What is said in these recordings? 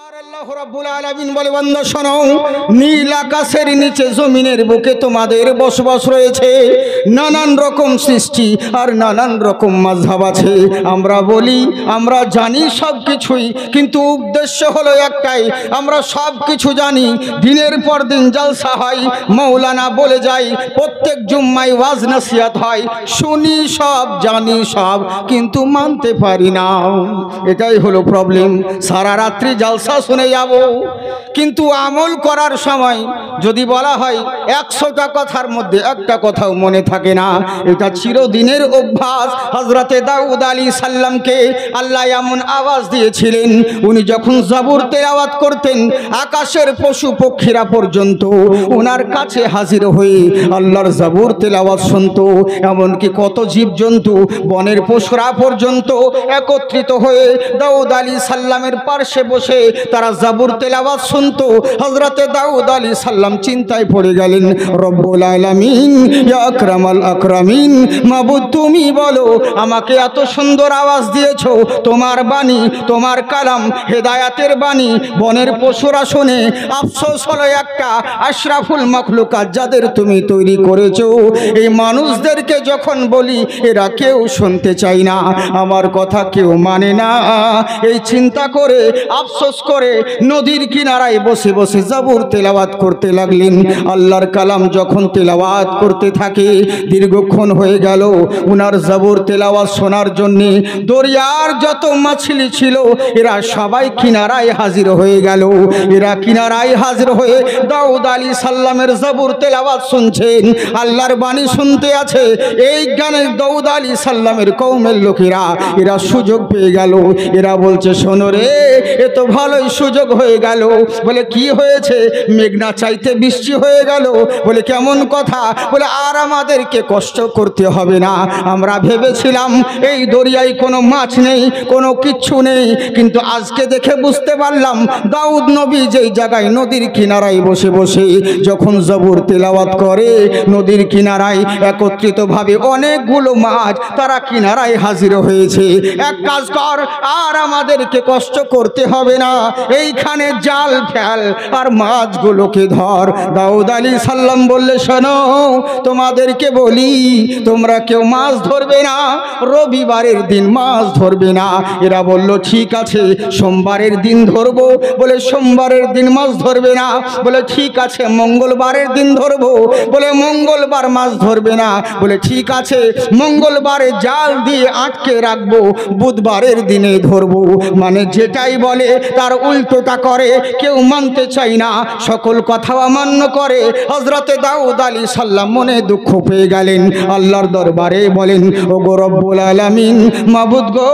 আল্লাহ রাব্বুল আলামিন বলে, বান্দা শোনো, নীল আকাশের নিচে জমিনের বুকে তোমাদের বসবাস রয়েছে। নানান রকম সৃষ্টি আর নানান রকম মাযহাব আছে। আমরা বলি আমরা জানি সব কিছুই, কিন্তু উদ্দেশ্য হলো একটাই, আমরা সব কিছু জানি। দিনের পর দিন জলসা হয়, মাওলানা বলে যায়, প্রত্যেক জুম্মায় ওয়াজ নসিহত হয়, শুনি সব জানি সব, কিন্তু মানতে পারি না। এটাই হলো প্রবলেম। সারা রাত্রি জলসা শুনে যাব, কিন্তু আমল করার সময় যদি বলা হয় 100টা কথার মধ্যে একটা কথাও মনে থাকে না। এটা চিরদিনের অভ্যাস। হযরতে দাউদ আলাইহিস সালামকে আল্লাহ এমন আওয়াজ দিয়েছিলেন, উনি যখন জাবুর তেলাওয়াত করতেন, আকাশের পশু পক্ষীরা পর্যন্ত ওনার কাছে হাজির হয়ে আল্লাহর জাবুর তেলাওয়াত শুনতো। এমনকি কত জীবজন্তু, বনের পশুরা পর্যন্ত একত্রিত হয়ে দাউদ আলাইহিস সালামের পাশে বসে তারা জাবুর তেলাওয়াত শুনতো। হযরতে দাউদ আলাইহিস সালাম চিন্তায় পড়ে গেলেন, রব্বুল আলামিন, ইয়া আকরামাল আকরামিন, মাবুদ তুমি বলো, আমাকে এত সুন্দর আওয়াজ দিয়েছো, তোমার বাণী, তোমার কালাম, হেদায়াতের বাণী, বনের পশুরা শুনে আফসোস হলো একটা, আশরাফুল মাখলুকাত যাদের তুমি তৈরি করেছো, এই মানুষদেরকে যখন বলি এরা কেউ শুনতে চায় না, আমার কথা কেউ মানে না। এই চিন্তা করে আফসোস করে নদীর কিনারায় বসে বসে জাবুর তেলাওয়াত করতে লাগলেন। আল্লাহর কালাম যখন তেলাওয়াত করতে থাকে, দীর্ঘক্ষণ হয়ে গেল, উনার জাবুর তেলাওয়াত শোনার জন্য দরিয়ার যত মাছলি ছিল এরা সবাই কিনারায় হাজির হয়ে গেল। এরা কিনারায় হাজির হয়ে দাউদ আলাইহিস সালামের জাবুর তেলাওয়াত শুনছেন, আল্লাহর বাণী শুনতে আছে। এই গানে দাউদ আলাইহিস সালামের কওমের লোকেরা এরা সুযোগ পেয়ে গেল। এরা বলছে, শোনো রে, এ তো ভালোই সুযোগ হয়ে গেল। বলে কি হয়েছে? মেঘনা চাইতে বৃষ্টি হয়ে গেল। বলে কেমন কথা? বলে আর আমাদেরকে কষ্ট করতে হবে না। আমরা ভেবেছিলাম এই দরিয়ায় কোনো মাছ নেই, কোনো কিচ্ছু নেই, কিন্তু আজকে দেখে বুঝতে পারলাম দাউদ নবী যেই জায়গায় নদীর কিনারায় বসে বসে যখন জাবুর তেলাওয়াত করে, নদীর কিনারায় একত্রিতভাবে অনেকগুলো মাছ তারা কিনারায় হাজির হয়েছে। এক কাজ কর, আর আমাদেরকে কষ্ট করতে হবে না, এইখানে জাল ফেল আর মাছগুলোকে ধর। দাউদ আলাইহিস সালাম বললে, শোনো, তোমাদেরকে বলি, তোমরা কেউ মাছ ধরবে না, রবিবারের দিন মাছ ধরবে না। এরা বলল, ঠিক আছে, সোমবারের দিন ধরবো। বলে সোমবারের দিন মাছ ধরবে না। বলে ঠিক আছে, মঙ্গলবারের দিন ধরবো। বলে মঙ্গলবার মাছ ধরবে না। বলে ঠিক আছে, মঙ্গলবারে জাল দিয়ে আটকে রাখবো, বুধবারের দিনে ধরবো। মানে যেটাই বলে তার উল্টোটা করে, কেউ মানতে চায় না, সকল কথা অমান্য করে। হযরতে দাউদ আলাইহিস সালাম মনে দুঃখ পেয়ে গেলেন, আল্লাহর দরবারে বলেন, ওগো রব্বুল আলামিন, মাবুদ গো,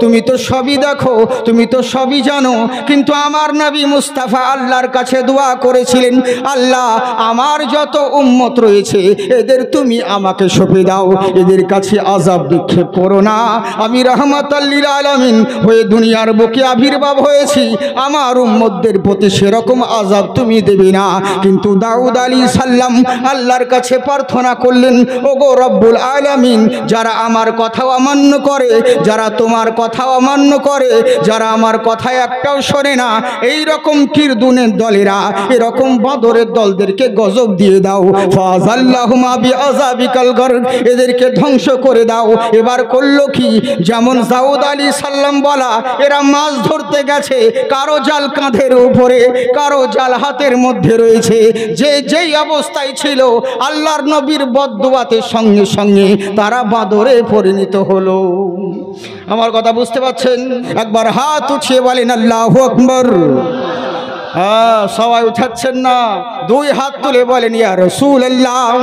তুমি তো সবই দেখো, তুমি তো সবই জানো, কিন্তু আমার নবী মুস্তাফা আল্লাহর কাছে দোয়া করেছিলেন, আল্লাহ আমার যত উম্মত রয়েছে এদের তুমি আমাকে সঁপে দাও, এদের কাছে আযাব নিক্ষেপ করো না। আমি রাহমাতাল লিল আলামিন হয়ে দুনিয়ার বুকে আবির্ভাব হয়েছি, আমার উম্মতদের প্রতি সেরকম আযাব তুমি দেবে না। কিন্তু দাউদ আলাইহিস সালাম আল্লাহর কাছে প্রার্থনা করলেন, ওগো রব্বুল আলামিন, যারা আমার কথা অমান্য করে, যারা তোমার কথা অমান্য করে, যারা আমার কথা একটাও শোনে না, এই রকম কিরদুনের দলেরা, এরকম বদরের দলদেরকে গজব দিয়ে দাও। ফাযাল্লাহুমা বিআযাবিকাল গরক, এদেরকে ধ্বংস করে দাও। এবার করলো কি? যেমন দাউদ আলাইহিস সালাম বলা, এরা মাছ ধরতে গেছে, কারো জাল কাঁধের উপরে, কারো জাল হাতের মধ্যে রয়েছে, যে যেই অবস্থায় ছিল আল্লাহর নবীর বদদুয়াতে সঙ্গে সঙ্গে তারা বাদরে পরিণত হলো। আমার কথা বুঝতে পারছেন? একবার হাত উঠিয়ে বলেন আল্লাহু আকবার। সবাই উঠাচ্ছেন না, দুই হাত তুলে বলেন ইয়া রাসূলুল্লাহ।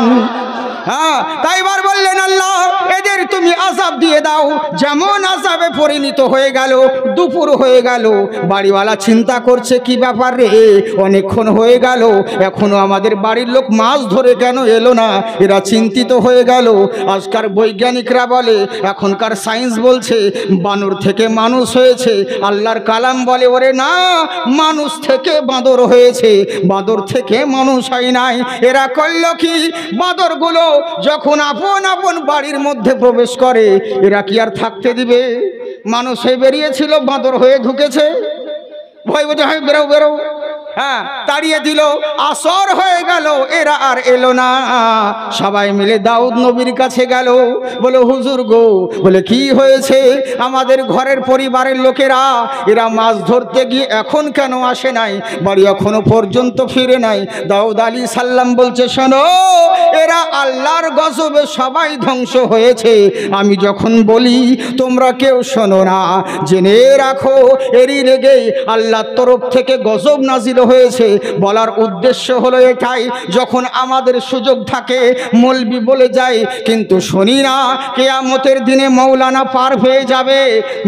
তাই এবার বললেন, আল্লাহ এদের তুমি আযাব দিয়ে দাও। যেমন আযাবে পরিণত হয়ে গেল, দুপুর হয়ে গেল, বাড়িওয়ালা চিন্তা করছে কি ব্যাপার রে, অনেকক্ষণ হয়ে গেল, এখনো আমাদের বাড়ির লোক মাছ ধরে কেন এলো না? এরা চিন্তিত হয়ে গেল। আজকাল বৈজ্ঞানিকরা বলে, এখনকার সায়েন্স বলছে বানর থেকে মানুষ হয়েছে, আল্লাহর কালাম বলে ওরে না, মানুষ থেকে বাঁদর হয়েছে, বাঁদর থেকে মানুষ হয় নাই। এরা করলো কি? বাঁদরগুলো যখন আপন আপন বাড়ির মধ্যে প্রবেশ করে, এরা কি আর থাকতে দিবে? মানুষ হয়ে বেরিয়েছিল, বাঁদর হয়ে ঢুকেছে। ভয় বলছে হ্যাঁ বেরো বেরো, হ্যাঁ তাড়িয়ে দিল। আসর হয়ে গেল, এরা আর এলো না। সবাই মিলে দাউদ নবীর কাছে গেল, বলে হুজুর গো, বলে কি হয়েছে? আমাদের ঘরের পরিবারের লোকেরা এরা মাছ ধরতে গিয়ে এখন কেন আসে নাই, বাড়ি এখনো পর্যন্ত ফিরে নাই। দাউদ আলী সাল্লাম বলছে শোনো, এরা আল্লাহর গজবে সবাই ধ্বংস হয়েছে। আমি যখন বলি তোমরা কেউ শোনো না, জেনে রাখো এরই লেগে আল্লাহর তরফ থেকে গজব নাজিল হয়েছে। বলার উদ্দেশ্য হলো এটাই, যখন আমাদের সুযোগ থাকে মৌলবি বলে যায়, কিন্তু শুনি না কিয়ামতের দিনে মৌলানা পার পেয়ে যাবে,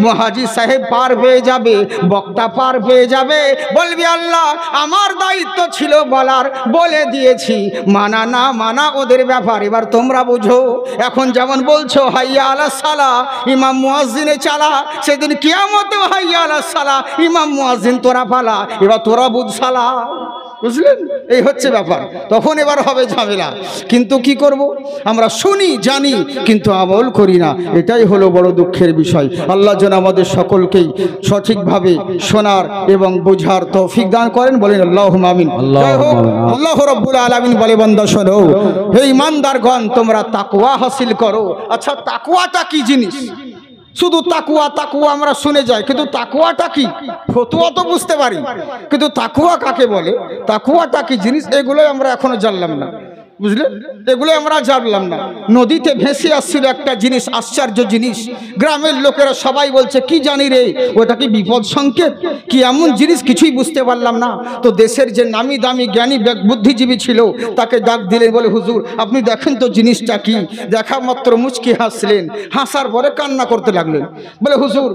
মুহাজি সাহেব পার পেয়ে যাবে, বক্তা পার পেয়ে যাবে, বলবি আল্লাহ আমার দায়িত্ব ছিল বলার, বলে দিয়েছি, মানা না মানা ওদের ব্যাপার, এবার তোমরা বুঝো। এখন যেমন বলছো হাইয়া আলাস সালাহ, ইমাম মুয়াজ্জিনে চালা, সেদিন কিয়ামতেও হাইয়া আলাস সালাহ, ইমাম মুয়াজ্জিন তোরা পালা, এবার তোরা বুঝ সালা। বুঝলেন? এই হচ্ছে ব্যাপার। তখন এবার হবে ঝামেলা। কিন্তু কি করব, আমরা শুনি জানি কিন্তু আমল করি না, এটাই হলো বড় দুঃখের বিষয়। আল্লাহ যেন আমাদের সকলকেই সঠিকভাবে শোনার এবং বোঝার তৌফিক দান করেন, বলেন আল্লাহুম্মা আমিন। আল্লাহ রাব্বুল আলামিন বলে বান্দা শোনো, হে ঈমানদারগণ তোমরা তাকওয়া হাসিল করো। আচ্ছা তাকওয়াটা কি জিনিস? শুধু তাকুয়া তাকুয়া আমরা শুনে যাই, কিন্তু তাকুয়াটা কি? ফতোয়া তো বুঝতে পারি, কিন্তু তাকুয়া কাকে বলে, তাকুয়াটা কি জিনিস, এগুলোই আমরা এখনো জানলাম না। বুঝলেন? এগুলো আমরা জানলাম না। নদীতে ভেসে আসছিল একটা জিনিস, আশ্চর্য জিনিস। গ্রামের লোকেরা সবাই বলছে কি জানি রে, ওটা কি বিপদ সংকেত, কি এমন জিনিস, কিছুই বুঝতে পারলাম না। তো দেশের যে নামি দামি জ্ঞানী বুদ্ধিজীবী ছিল তাকে ডাক দিলেন, বলে হুজুর আপনি দেখেন তো জিনিসটা কি। দেখা মাত্র মুচকি হাসলেন, হাসার পরে কান্না করতে লাগলেন। বলে হুজুর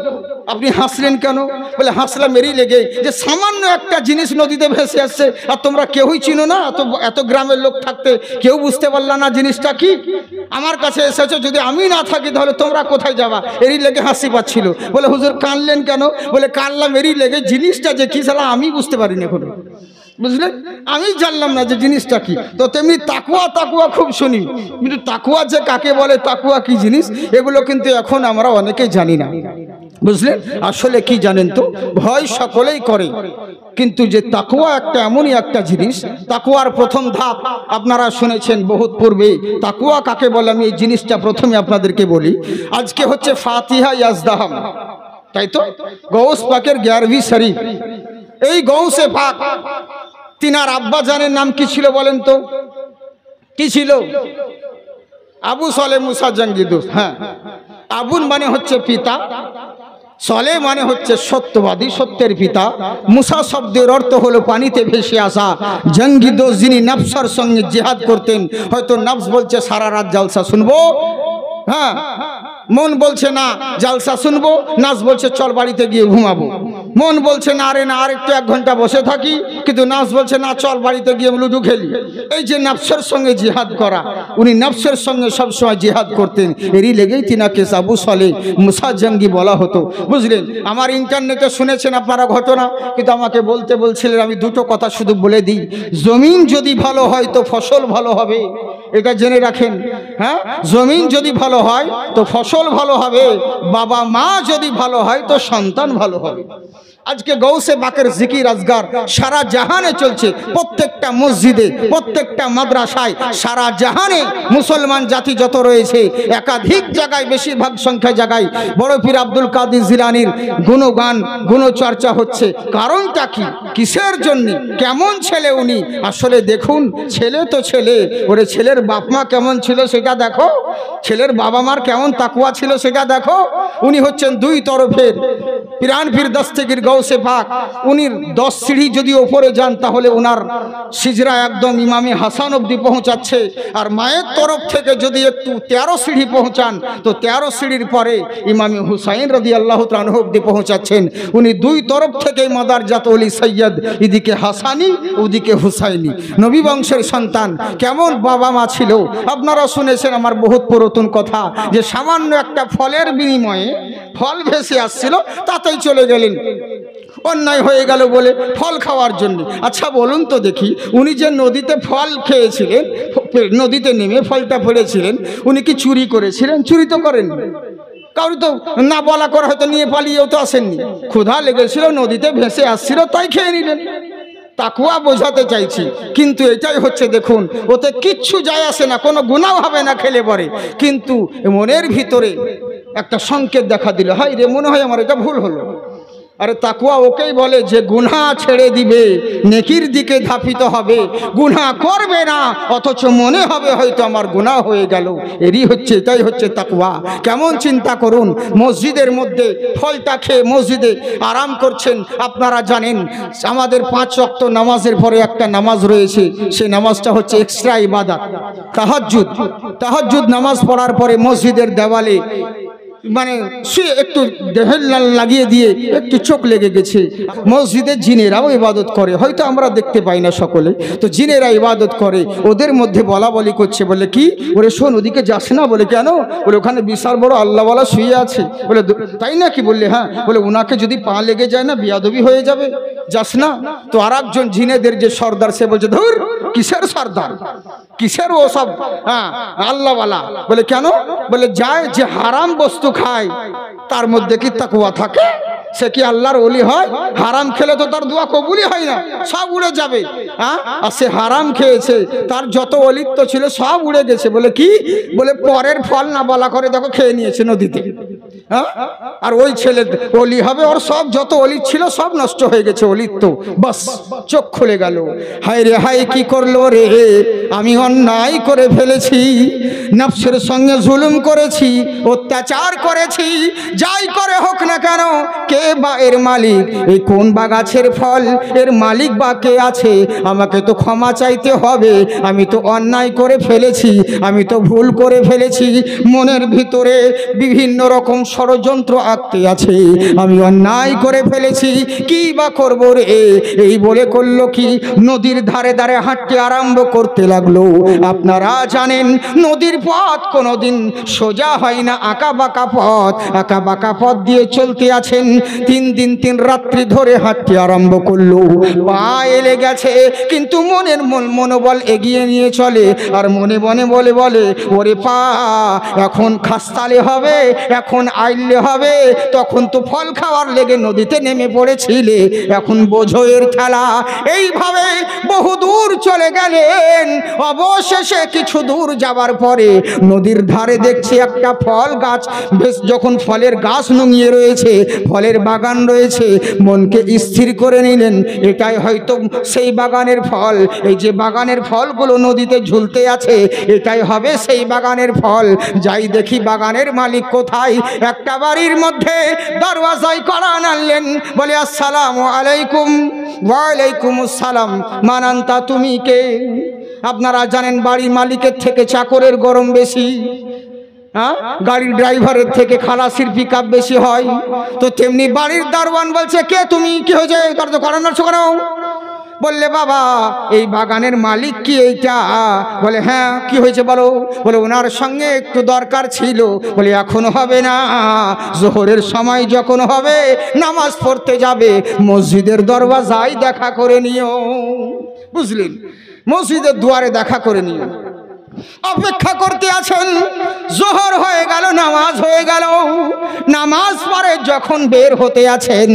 আপনি হাসলেন কেন? বলে হাসলাম এরই লেগে যে সামান্য একটা জিনিস নদীতে ভেসে আসছে, আর তোমরা কেউই চিনো না, এত গ্রামের লোক থাকতে কেউ বুঝতে পারলা না জিনিসটা কি। আমার কাছে এসেছো, যদি আমি না থাকি তাহলে তোমরা কোথায় যাবা, এরই লেগে হাসি পাচ্ছিল। বলে হুজুর কানলেন কেন? বলে কানলাম এরই লেগে জিনিসটা যে কি সালা আমি বুঝতে পারিনি এখনো। বুঝলেন? আমি জানলাম না যে জিনিসটা কি। তো তেমনি তাকুয়া তাকুয়া খুব শুনি, কিন্তু তাকুয়া যে কাকে বলে, তাকুয়া কি জিনিস, এগুলো কিন্তু এখন আমরা অনেকেই জানি না। বুঝলেন? আসলে কি জানেন তো, ভয় সকলেই করে, কিন্তু যে তাকুয়া একটা এমনই একটা জিনিস, তাকুয়ার প্রথম ধাপ আপনারা শুনেছেন বহুত পূর্বে। তাকুয়া কাকে বলে আমি এই জিনিসটা প্রথমে আপনাদেরকে বলি। আজকে হচ্ছে ফাতিহা ইয়াজদাহাম, তাই তো? গৌস পাকের 11वीं শরীফ। এই গৌসে পাক তিনার আব্বা জানের নাম কি ছিল বলেন তো? কি ছিল? আবু সলে মুসা জঙ্গি দোস্ত। হ্যাঁ, আবুন মানে হচ্ছে পিতা, সলে মানে হচ্ছে সত্যবাদী, সত্যের পিতা। মুসা শব্দের অর্থ হলো পানিতে ভেসে আসা। জঙ্গি দোস্ত যিনি নফসের সঙ্গে জিহাদ করতেন। হয়তো নফস বলছে সারা রাত জালসা শুনবো, হ্যাঁ মন বলছে না জালসা শুনবো, নাস বলছে চল বাড়িতে গিয়ে ঘুমাবো। মন বলছে না রে না আর একটু 1 ঘন্টা বসে থাকি, কিন্তু নাস বলছে না চল বাড়িতে গিয়ে লুডু খেলি। এই যে নফসের সঙ্গে জিহাদ করা, উনি নফসের সঙ্গে সবসময় জিহাদ করতেন, এরই লেগেই তিনাকে আবু সলে মুসা জঙ্গি বলা হতো। বুঝলেন? আমার ইন্টারনেটে শুনেছেন আপনারা ঘটনা, কিন্তু আমাকে বলতে বলছিলেন, আমি দুটো কথা শুধু বলে দিই। জমিন যদি ভালো হয় তো ফসল ভালো হবে, এটা জেনে রাখেন। হ্যাঁ, জমিন যদি ভালো হয় তো ফসল ভালো হবে, বাবা মা যদি ভালো হয় তো সন্তান ভালো হবে। আজকে গৌসে পাকের জিকির আজগার সারা জাহানে চলছে, প্রত্যেকটা মসজিদে, প্রত্যেকটা মাদ্রাসায়, সারা জাহানে মুসলমান জাতি যত রয়েছে একাধিক জায়গায়, বেশিরভাগ সংখ্যা জায়গায় বড় পীর আব্দুল কাদের জিলানীর গুণগান গুণচর্চা হচ্ছে। কারণটা কি, কিসের জন্য, কেমন ছেলে উনি? আসলে দেখুন, ছেলে তো ছেলে, ওরে ছেলের বাপ মা কেমন ছিল সেটা দেখো, ছেলের বাবা মার কেমন তাকুয়া ছিল সেটা দেখো। উনি হচ্ছেন 2 তরফের পিরান পীর দস্তগীর গৌসে পাক। উনি 10 সিঁড়ি যদি ওপরে যান তাহলে ওনার সিজরা একদম ইমামে হাসান অবধি পৌঁছাচ্ছে, আর মায়ের তরফ থেকে যদি একটু 13 সিঁড়ি পৌঁছান তো 13 সিঁড়ির পরে ইমামে হুসাইন রাদিয়াল্লাহু তাআলা আনহু অবধি পৌঁছাচ্ছেন। উনি 2 তরফ থেকেই মাদারজাত ওলি সৈয়দ, এদিকে হাসানি ওদিকে হুসাইনি, নবী বংশের সন্তান। কেমন বাবা মা ছিল আপনারা শুনেছেন। আমার বহুত পুরাতন কথা, যে সামান্য একটা ফলের বিনিময়ে ফল ভেসে আসছিল, তাতেই চলে গেলেন, অন্যায় হয়ে গেল বলে ফল খাওয়ার জন্য। আচ্ছা বলুন তো দেখি, উনি যে নদীতে ফল খেয়েছিলেন, নদীতে নেমে ফলটা পেড়েছিলেন, উনি কি চুরি করেছিলেন? চুরি তো করেন। কারো তো না বলা করে হয়তো নিয়ে পালিয়েও তো আসেননি, ক্ষুধা লেগেছিল, নদীতে ভেসে আসছিল, তাই খেয়ে নিলেন। তাকওয়া বোঝাতে চাইছি, কিন্তু এটাই হচ্ছে দেখুন, ওতে কিচ্ছু যায় আসে না, কোনো গুনাহ হবে না খেলে পরে, কিন্তু মনের ভিতরে একটা সংকেত দেখা দিল, হাই রে মনে হয় আমার এটা ভুল হলো। আরে তাকওয়া ওকেই বলে যে গুনাহ ছেড়ে দিবে, নেকির দিকে ধাপিত হবে, গুনাহ করবে না, অথচ মনে হবে হয়তো আমার গুনাহ হয়ে গেল, এরই হচ্ছে, এটাই হচ্ছে তাকওয়া। কেমন চিন্তা করুন, মসজিদের মধ্যে ফলটা খেয়ে মসজিদে আরাম করছেন। আপনারা জানেন আমাদের 5 ওয়াক্ত নামাজের পরে একটা নামাজ রয়েছে, সেই নামাজটা হচ্ছে এক্সট্রা ইবাদত, তাহাজ্জুদ। তাহাজ্জুদ নামাজ পড়ার পরে মসজিদের দেওয়ালে মানে সে একটু দেহেল্লাল লাগিয়ে দিয়ে একটু চোখ লেগে গেছে। মসজিদে জিনেরাও ইবাদত করে, হয়তো আমরা দেখতে পাই না সকলে, তো জিনেরা ইবাদত করে, ওদের মধ্যে বলা বলি করছে, বলে কি ওরে শোন ওদিকে যাস না। বলে কেন? বলে ওখানে বিশাল বড় আল্লাহওয়ালা শুয়ে আছে। বলে তাই নাকি? বললে হ্যাঁ। বলে ওনাকে যদি পা লেগে যায় না বিয়াদবি হয়ে যাবে, যাস না। তো আর একজন জিনেদের যে সর্দার, সে বলছে ধুর কিসের সর্দার, কিসের ও সব, হ্যাঁ আল্লাহওয়ালা। বলে কেন? বলে যায় যে হারাম বস্তু খায় তার মধ্যে কি তাকওয়া থাকে? সে কি আল্লাহর ওলি হয়? হারাম খেলে তো তার দোয়া কবুলই হয় না, সব উড়ে যাবে। হ্যাঁ, আর সে হারাম খেয়েছে, তার যত অলিত্ব ছিল সব উড়ে গেছে। বলে কি? বলে পরের ফল না বলা করে দেখো খেয়ে নিয়েছে নদীতে। হ্যাঁ, আর ওই ছেলে অলি হবে, ওর সব যত অলিত ছিল সব নষ্ট হয়ে গেছে, অলিত্ব, বাস চোখ খুলে গেল। হায় রে হায়, কি করলো রে, আমি অন্যায় করে ফেলেছি, নফসের সঙ্গে জুলুম করেছি, অত্যাচার করেছি, যাই করে হোক না কেন, কে বা এর মালিক, এই কোন বা গাছের ফল, এর মালিক বা কে আছে, আমাকে তো ক্ষমা চাইতে হবে, আমি তো অন্যায় করে ফেলেছি, আমি তো ভুল করে ফেলেছি, মনের ভিতরে বিভিন্ন রকম ষড়যন্ত্র আঁকতে আছে, আমি অন্যায় করে ফেলেছি, কি বা করবো রে। এই বলে করলো কি, নদীর ধারে ধারে হাঁটতে আরম্ভ করতে লাগলো। আপনারা জানেন নদীর পথ কোনোদিন সোজা হয় না, আঁকা বাঁকা পথ, আঁকা বাঁকা পথ দিয়ে চলতে আছেন। 3 দিন 3 রাত্রি ধরে হাঁটতে আরম্ভ করলো, পা এলে গেছে, কিন্তু মনের মনোবল এগিয়ে নিয়ে চলে, আর মনে মনে বলে ওরে পা এখন খাস্তালে হবে, এখন আইলে হবে, তখন তো ফল খাওয়ার লেগে নদীতে নেমে পড়েছিলে, এখন বোঝো এর খেলা। এইভাবে বহু দূর চলে গেলেন। অবশেষে কিছু দূর যাবার পরে নদীর ধারে দেখছি একটা ফল গাছ, বেশ যখন ফলের গাছ নুঙিয়ে রয়েছে, ফলের বাগান রয়েছে, মনকে স্থির করে নিলেন এটাই হয়তো সেই বাগানের ফল, এই যে বাগানের ফলগুলো নদীতে ঝুলতে আছে এটাই হবে সেই বাগানের ফল। যাই দেখি বাগানের মালিক কোথায়, একটা বাড়ির মধ্যে দরওয়াজায় কড়া নাড়লেন, বলে আসসালামু আলাইকুম। ওয়ালাইকুম আসসালাম। মানান্তা, তুমি কে? আপনারা জানেন বাড়ির মালিকের থেকে চাকরের গরম বেশি, হ্যাঁ, গাড়ির ড্রাইভারের থেকে খালাসির পিকআপ বেশি হয়, তো তেমনি বাড়ির দারোয়ান বলছে কে তুমি, কি হয়েছে, তার তো করানোর ছোকানো। বললে বাবা এই বাগানের মালিক কি এইটা? বলে হ্যাঁ। কি হয়েছে বলো? বলে ওনার সঙ্গে একটু দরকার ছিল। বলে এখন হবে না, জোহরের সময় যখন হবে নামাজ পড়তে যাবে, মসজিদের দরওয়াজায় দেখা করে নিও। বুঝলেন, মসজিদের দুয়ারে দেখা করে নিও। অপেক্ষা করতে আছেন, জোহর হয়ে গেল, নামাজ হয়ে গেল, নামাজ পড়ে যখন বের হতে আছেন,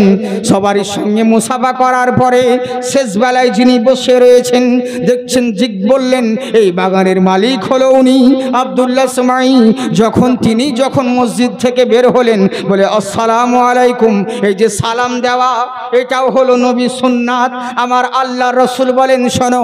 সবারই সঙ্গে মুসাফা করার পরে শেষ বেলায় যিনি বসে রয়েছেন দেখছেন, বললেন এই বাগানের মালিক হলো উনি আব্দুল্লাহ সুমাই। যখন মসজিদ থেকে বের হলেন, বলে আসসালামু আলাইকুম। এই যে সালাম দেওয়া এটাও হলো নবী সুন্নাত। আমার আল্লাহ রসুল বলেন শোনো,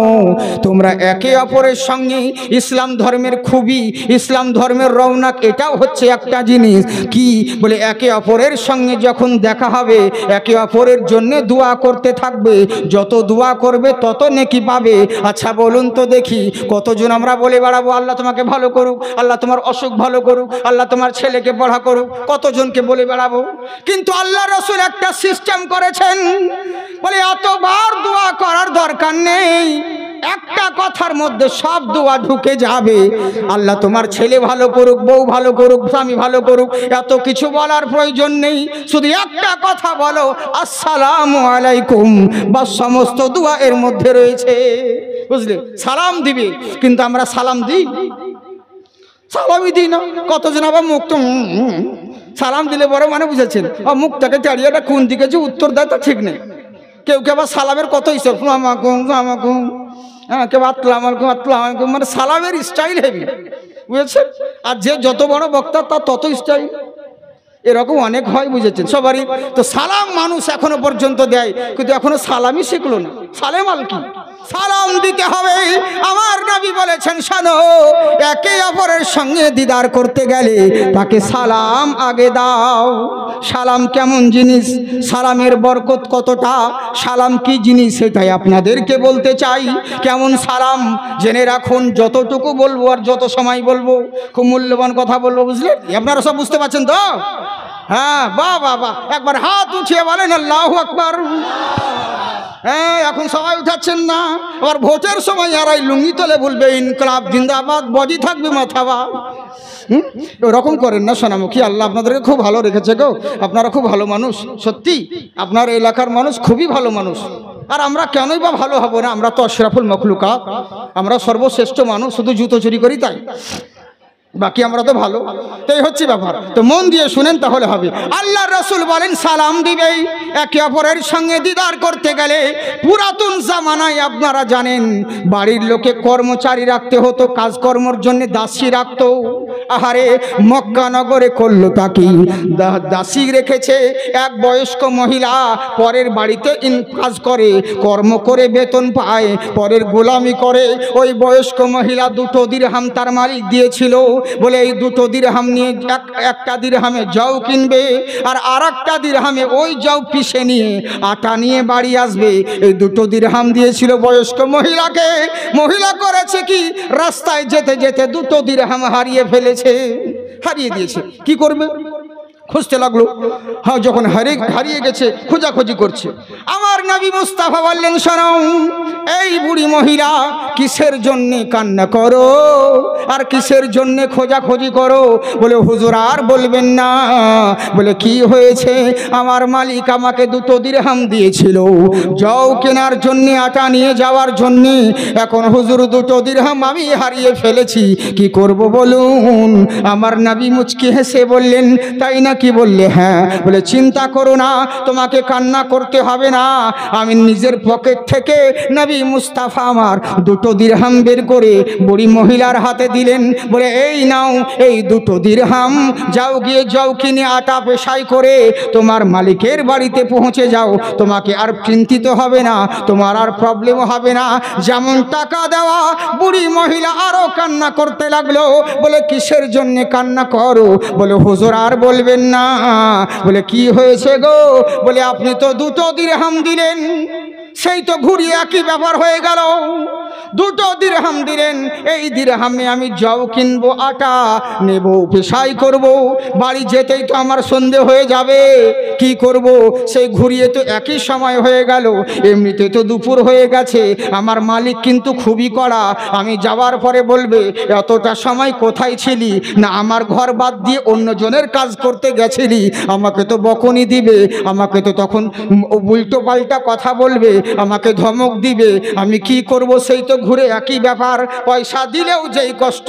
তোমরা একে অপরের সঙ্গে, ইসলাম ধর্মের খুবই, ইসলাম ধর্মের রৌনক এটাও হচ্ছে একটা জিনিস কি, বলে একে অপরের সঙ্গে যখন দেখা হবে একে অপরের জন্য দোয়া করতে থাকবে, যত দোয়া করবে তত নেকি পাবে। আচ্ছা বলুন তো দেখি, কতজন আমরা বলে বেড়াবো আল্লাহ তোমাকে ভালো করুক, আল্লাহ তোমার অসুখ ভালো করুক, আল্লাহ তোমার ছেলেকে পড়া করুক, কতজনকে বলে বেড়াবো? কিন্তু আল্লাহ রসুল একটা সিস্টেম করেছেন, বলে এতবার দোয়া করার দরকার নেই, একটা কথার মধ্যে সব দোয়া ঢুকে যাবে। আল্লাহ তোমার ছেলে ভালো করুক, বউ ভালো করুক, স্বামী ভালো করুক, এত কিছু বলার প্রয়োজন নেই, শুধু একটা কথা বলো আসসালামু আলাইকুম, বা সমস্ত দোয়া এর মধ্যে রয়েছে। বুঝলে, সালাম দিবে, কিন্তু আমরা সালাম দিই? সালামই দিই না। কতজন আবার মুখ তো সালাম দিলে বড় মানে বুঝেছেন, মুখটাকে চাড়িয়ে এটা কোন দিকে যে উত্তর দেয় তা ঠিক নেই। কেউ কেউ আবার সালামের কত হিসাব, আমাকুম, হ্যাঁ, কেউ আতলাম, মানে সালামের স্টাইল হেভি, বুঝেছেন। আর যে যত বড় বক্তা তার তত স্টাইল, এরকম অনেক হয়, বুঝেছেন সবারই। তো সালাম মানুষ এখনো পর্যন্ত দেয়, কিন্তু এখনো সালামই শিখলো না। সালেম আল কি সালাম দিতে হবে। আমার নবী বলেছেন, শোনো, একে অপরের সঙ্গে দিদার করতে গেলে তাকে সালাম আগে দাও। সালাম কেমন জিনিস, সালামের বরকত কতটা, সালাম কি জিনিস সেটাই আপনাদেরকে বলতে চাই। কেমন সালাম জেনে রাখুন, যতটুকু বলবো আর যত সময় বলবো খুব মূল্যবান কথা বলবো, বুঝলেন। আপনারা সব বুঝতে পারছেন তো? হ্যাঁ, বাহ বাহ বাহ, একবার হাত উঠিয়ে বলেন আল্লাহু আকবার। হ্যাঁ, এখন সবাই উঠাচ্ছেন না, আবার ভোটের সময় এরাই লুঙ্গি তোলে বলবে ইনকলাব জিন্দাবাদ, বডি থাকবে মাথাবা। ওরকম করেন না সোনামুখী, আল্লাহ আপনাদেরকে খুব ভালো রেখেছে গো, আপনারা খুব ভালো মানুষ, সত্যি আপনার এলাকার মানুষ খুবই ভালো মানুষ। আর আমরা কেনই বা ভালো হব না, আমরা তো আশরাফুল মখলুকাত, আমরা সর্বশ্রেষ্ঠ মানুষ, শুধু জুতো চুরি করি তাই, বাকি আমরা তো ভালো। তাই হচ্ছে ব্যাপার, তো মন দিয়ে শুনেন তাহলে হবে। আল্লাহ রাসূল বলেন সালাম দিবেই একে অপরের সঙ্গে দিদার করতে গেলে। পুরাতন জামানায় আপনারা জানেন বাড়ির লোকে কর্মচারী রাখতে হতো, কাজকর্মর জন্য দাসী রাখতো। আহারে, মক্কা নগরে করলো তাকি দাসী রেখেছে এক বয়স্ক মহিলা, পরের বাড়িতে কাজ করে, কর্ম করে বেতন পায়, পরের গোলামি করে। ওই বয়স্ক মহিলা 2 দিরহাম তার মালিক দিয়েছিল, বলে এই 2 দিরহাম নিয়ে একটা দিরহামে যাও কিনবে, আর আরেকটা দিরহামে ওই যাও পিষে নিয়ে আটা নিয়ে বাড়ি আসবে। এই 2 দিরহাম দিয়েছিল বয়স্ক মহিলাকে। মহিলা করেছে কি, রাস্তায় যেতে যেতে 2 দিরহাম হারিয়ে ফেলেছে, হারিয়ে দিয়েছে। কি করবে, খুঁজতে লাগলো। হ্যাঁ, যখন হারিয়ে গেছে খোঁজাখুঁজি করছে। আমার নবী মুস্তাফা বললেন, শোনো, এই বুড়ি মহিলা কিসের জন্যে কান্না করো আর কিসের জন্যে খোঁজাখুঁজি করো? বলে হুজুর আর বলবেন না। বলে কি হয়েছে? আমার মালিক আমাকে 2 দিরহাম দিয়েছিল যাও কেনার জন্যে, আটা নিয়ে যাওয়ার জন্যে। এখন হুজুর 2 দিরহাম আমি হারিয়ে ফেলেছি, কি করব বলুন? আমার নবী মুচকি হেসে বললেন, তাই না? কি বললে? হ্যাঁ। বলে চিন্তা করো না, তোমাকে কান্না করতে হবে না। আমি নিজের পকেট থেকে নবী মুস্তাফা আমার 2 দিরহাম বের করে বুড়ি মহিলার হাতে দিলেন। বলে এই নাও, এই 2 দিরহাম, যাও গিয়ে যাও কিনে আটা পেশাই করে তোমার মালিকের বাড়িতে পৌঁছে যাও। তোমাকে আর চিন্তিত হবে না, তোমার আর প্রবলেম হবে না। যেমন টাকা দেওয়া, বুড়ি মহিলা আরো কান্না করতে লাগলো। বলে কিসের জন্য কান্না করো? বলে হুজুর আর বলবেন না। বলে কি হয়েছে গো? বলে আপনি তো 2 দিরহাম দিলেন, সেই তো ঘুরিয়ে একই ব্যাপার হয়ে গেল। 2 দিরহাম দিলেন, এই দিরহামে আমি যাও কিনবো, আটা নেব, পেশাই করব, বাড়ি যেতেই তো আমার সন্ধে হয়ে যাবে। কি করব? সেই ঘুরিয়ে তো একই সময় হয়ে গেল, এমনিতে তো দুপুর হয়ে গেছে। আমার মালিক কিন্তু খুবই কড়া, আমি যাওয়ার পরে বলবে এতটা সময় কোথায় ছিলি? না আমার ঘর বাদ দিয়ে অন্যজনের কাজ করতে গেছিলি, আমাকে তো বকুনি দিবে, আমাকে তো তখন উল্টো পাল্টা কথা বলবে, আমাকে ধমক দিবে। আমি কি করব? সেই তো ঘুরে একই ব্যাপার। পয়সা দিলেও যেই কষ্ট,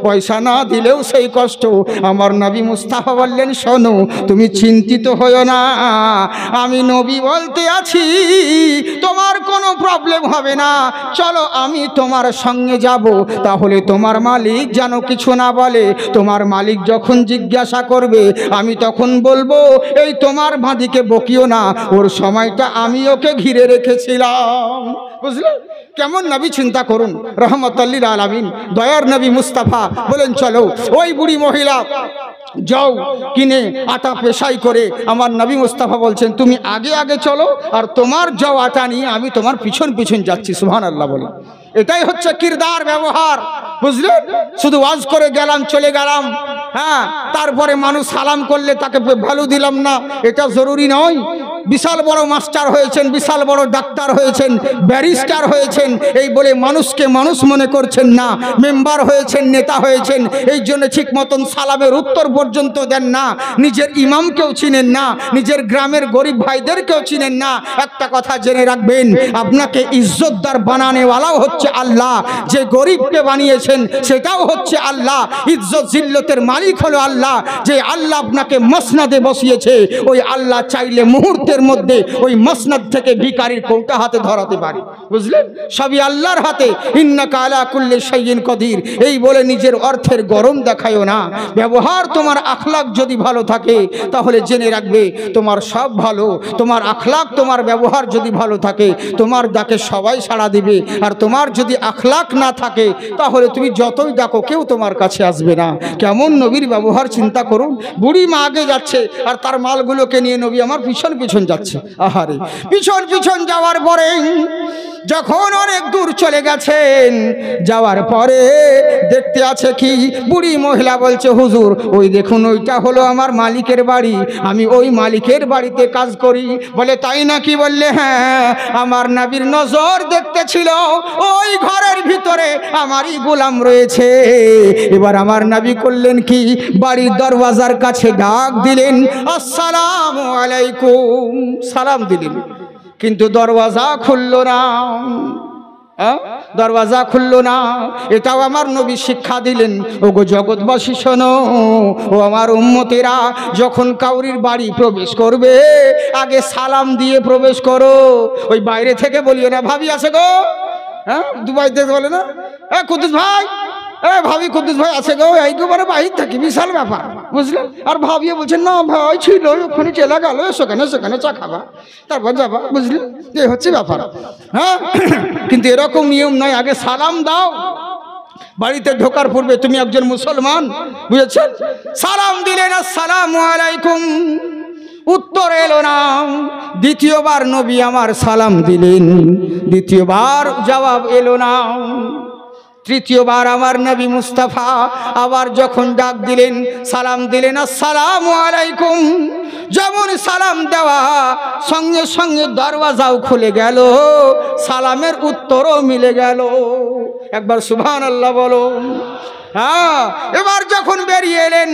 পয়সা না দিলেও সেই কষ্ট। আমার নবী মুস্তাফা বললেন, শোনো, তুমি চিন্তিত হয়ো না, আমি নবী বলতে আছি, তোমার কোনো প্রবলেম হবে না। চলো আমি তোমার সঙ্গে যাব, তাহলে তোমার মালিক যেন কিছু না বলে। তোমার মালিক যখন জিজ্ঞাসা করবে আমি তখন বলবো, এই তোমার ভাদিকে বকিও না, ওর সময়টা আমি ওকে ঘিরে রেখেছিলাম। বুঝলে কেমন নবী? চিন্তা করুন, রহমতুল লিল আলামিন, দয়ার নবী মুস্তাফা বলেন চলো। ওই বুড়ি মহিলা যাও কিনে আটা পেশাই করে, আমার নবী মুস্তাফা বলছেন তুমি আগে আগে চলো, আর তোমার যাও আটা নিয়ে আমি তোমার পিছন পিছন যাচ্ছি। সুবহানাল্লাহ বলে। এটাই হচ্ছে কিরদার, ব্যবহার। বুঝলেন? শুধু ওয়াজ করে গেলাম, চলে গেলাম, হ্যাঁ, তারপরে মানুষ সালাম করলে তাকে ভ্যালু দিলাম না, এটা জরুরি নয়। বিশাল বড় মাস্টার হয়েছেন, বিশাল বড় ডাক্তার হয়েছেন, ব্যারিস্টার হয়েছেন, এই বলে মানুষকে মানুষ মনে করছেন না। মেম্বার হয়েছেন, নেতা হয়েছেন, এই জন্য ঠিক মতন সালামের উত্তর পর্যন্ত দেন না। নিজের ইমামকেও চিনেন না, নিজের গ্রামের গরিব ভাইদেরকেও চিনেন না। একটা কথা জেনে রাখবেন, আপনাকে ইজ্জতদার বানানেওয়ালাও হচ্ছে আল্লাহ, যে গরিবকে বানিয়েছেন সেটাও হচ্ছে আল্লাহ। ইজ্জত জিল্লতের মালিক হলো আল্লাহ। যে আল্লাহ আপনাকে মসনাদে বসিয়েছে, ওই আল্লাহ চাইলে মুহূর্তের মধ্যে ওই মসনাদ থেকে ভিখারির কৌটা হাতে ধরাতে পারে। বুঝলেন? সবই আল্লাহর হাতে। ইন্নাকা আলা কুল্লি শাইইন কদির। এই বলে নিজের অর্থের গরম দেখায়ও না। ব্যবহার তোমার আখলাক যদি ভালো থাকে তাহলে জেনে রাখবে তোমার সব ভালো। তোমার আখলাক, তোমার ব্যবহার যদি ভালো থাকে তোমার ডাকে সবাই সাড়া দিবে। আর তোমার যদি আখলাক না থাকে তাহলে তুমি যতই ডাকো কেউ তোমার কাছে আসবে না। কেমন নবীর ব্যবহার চিন্তা করুন। বুড়ি মা আগে যাচ্ছে আর তার মালগুলোকে নিয়ে নবী আমার পিছন পিছন যাচ্ছে। আহারে, পিছন পিছন যাওয়ার পরে যখন অনেক দূর চলে গেছেন, যাওয়ার পরে দেখতে আছে কি, বুড়ি মহিলা বলছে, হুজুর ওই দেখুন ওইটা হলো আমার মালিকের বাড়ি, আমি ওই মালিকের বাড়িতে কাজ করি। বলে তাই নাকি? বললে হ্যাঁ, আমার নবীর নজর দেখতে ছিল ওই ঘরের ভিতরে আমারই গোলাম রয়েছে। এবার আমার নবী করলেন কি, বাড়ির দরওয়াজার কাছে ডাক দিলেন, আসসালামু আলাইকুম, সালাম দিলেন, কিন্তু দরওয়াজা খুলল না। দরওয়াজা খুলল না। এটাও আমার নবী শিক্ষা দিলেন। ওগো জগৎবাসী শোনো, ও আমার উম্মতেরা, যখন কাউরির বাড়ি প্রবেশ করবে আগে সালাম দিয়ে প্রবেশ করো। ওই বাইরে থেকে বলিও না ভাবি আছে গো, হ্যাঁ দুবাই থেকে বলে না, কুদ্দুস ভাই, ভাবি কুদ্দুস ভাই আছে গো, এইগুলো বাহির থাকি, বিশাল ব্যাপার। বুঝলেন? আর ভাবিও বলছেন না ভাই ছিল ওখানে চলে গেল, সেখানে সেখানে চা খাবা তারপর যাবা। বুঝলেন? এই হচ্ছে ব্যাপার। হ্যাঁ, কিন্তু এরকম নিয়ম নয়, আগে সালাম দাও। বাড়িতে ঢোকার পূর্বে তুমি একজন মুসলমান, বুঝেছেন? সালাম দিলেন, আসসালামু আলাইকুম, উত্তর এলো না। দ্বিতীয়বার নবী আমার সালাম দিলেন, দ্বিতীয়বার জবাব এলো না। তৃতীয়বার আমার নবী মুস্তাফা আবার যখন ডাক দিলেন, সালাম দিলেন, আসসালামু আলাইকুম, যেমন সালাম দেওয়া সঙ্গে সঙ্গে দরওয়াজাও খুলে গেল, সালামের উত্তরও মিলে গেল। একবার সুবহানাল্লাহ বলো। হ্যাঁ, এবার যখন বেরিয়ে এলেন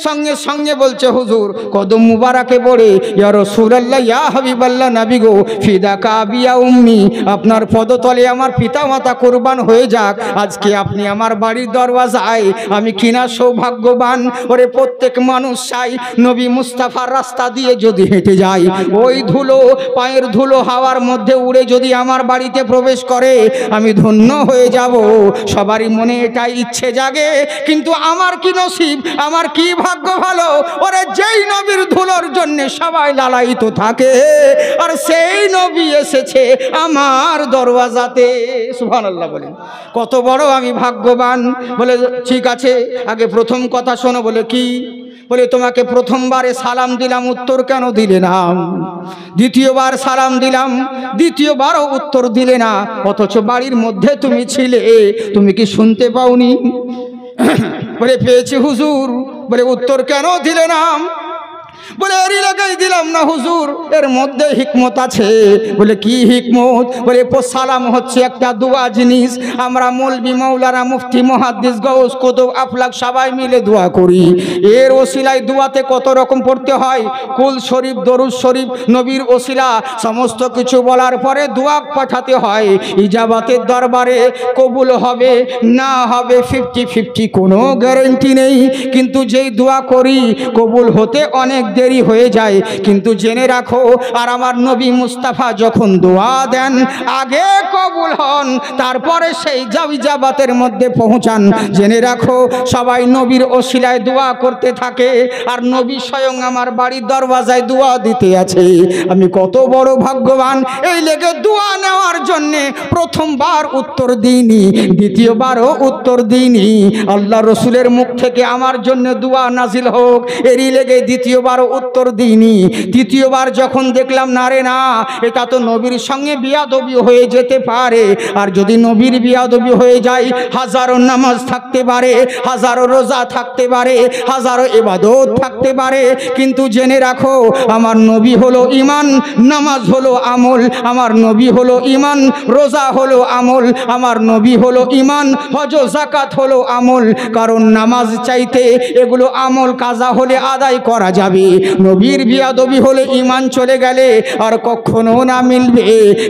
সঙ্গে সঙ্গে বলছে, হুজুর কদম মুবারাকে পড়ে, ইয়া রাসূলুল্লাহ, ইয়া হাবিবাল্লাহ, নবী গো, ফিদাকা আবিয়া উম্মি, আপনার পদতলে আমার পিতা মাতা কুরবান হয়ে যাক, আজকে আপনি আমার বাড়ির দরওয়াজায়, আমি কিনা সৌভাগ্যবান। ওরে প্রত্যেক মানুষ চাই নবী মুস্তাফার রাস্তা দিয়ে যদি হেঁটে যায়, ওই ধুলো, পায়ের ধুলো হাওয়ার মধ্যে উড়ে যদি আমার বাড়িতে প্রবেশ করে, আমি ধন্য হয়ে যাব। সবারই মনে এটাই ইচ্ছে জাগে, কিন্তু আমার কি নসিব, আমার কি ভাগ্য ভালো, ওরে যেই নবীর ধুলোর জন্য সবাই লালায়িত থাকে, আর সেই নবী এসেছে আমার দরওয়াজাতে। সুবহানাল্লাহ বলেন, কত বড় আমি ভাগ্যবান। বলে ঠিক আছে, আগে প্রথম কথা শোনো। বলে কি? বলে তোমাকে প্রথমবারে সালাম দিলাম, উত্তর কেন দিলে না? দ্বিতীয়বার সালাম দিলাম, দ্বিতীয়বারও উত্তর দিলে না, অথচ বাড়ির মধ্যে তুমি ছিলে, তুমি কি শুনতে পাওনি? বলে পেয়েছি হুজুর। বলে উত্তর কেন দিলে না? বলে এরই লাগাই দিলাম না হুজুর, এর মধ্যে হিকমত আছে। বলে কি হিকমত? বলে সালাম হচ্ছে একটা দোয়া জিনিস, আমরা মৌলবি মৌলানা মুফতি মুহাদ্দিস গাউস কুতুব আফলাক সবাই মিলে দোয়া করি। এর ওসিলায় দোয়াতে কত রকম পড়তে হয়, কুল শরীফ, দরুদ শরীফ, নবীর ওসিলা সমস্ত কিছু বলার পরে দোয়া পাঠাতে হয়। ইজাবাতের দরবারে কবুল হবে না হবে 50-50 কোনো গ্যারান্টি নেই, কিন্তু যেই দোয়া করি কবুল হতে অনেক দেরি হয়ে যায়। কিন্তু জেনে রাখো, আর আমার নবী মুস্তাফা যখন দোয়া দেন আগে কবুল হন, তারপরে সেই ইজাবাতের মধ্যে পৌঁছান। জেনে রাখো, সবাই নবীর ওসিলায় দোয়া করতে থাকে, আর নবী স্বয়ং আমার বাড়ির দরওয়াজায় দোয়া দিতে আছে। আমি কত বড় ভাগ্যবান। এই লেগে দোয়া নেওয়ার জন্যে প্রথমবার উত্তর দিইনি, দ্বিতীয়বারও উত্তর দিইনি। আল্লাহ রসুলের মুখ থেকে আমার জন্য দোয়া নাজিল হোক, এরই লেগে দ্বিতীয়বারও উত্তর দিইনি। তৃতীয়বার যখন দেখলাম না রে না, এটা তো নবীর সঙ্গে বিয়াদবি হয়ে যেতে পারে। আর যদি নবীর বিয়াদবি হয়ে যায়, হাজারো নামাজ থাকতে পারে, হাজারো রোজা থাকতে পারে, হাজারো ইবাদত থাকতে পারে, কিন্তু জেনে রাখো আমার নবী হলো ঈমান, নামাজ হলো আমল। আমার নবী হলো ঈমান, রোজা হলো আমল। আমার নবী হলো ঈমান, হজ যাকাত হলো আমল। কারণ নামাজ চাইতে এগুলো আমল কাজা হলে আদায় করা যাবে, নবীর বিয়াদবি হলে ঈমান চলে গেলে আর কখনো না মিলবে।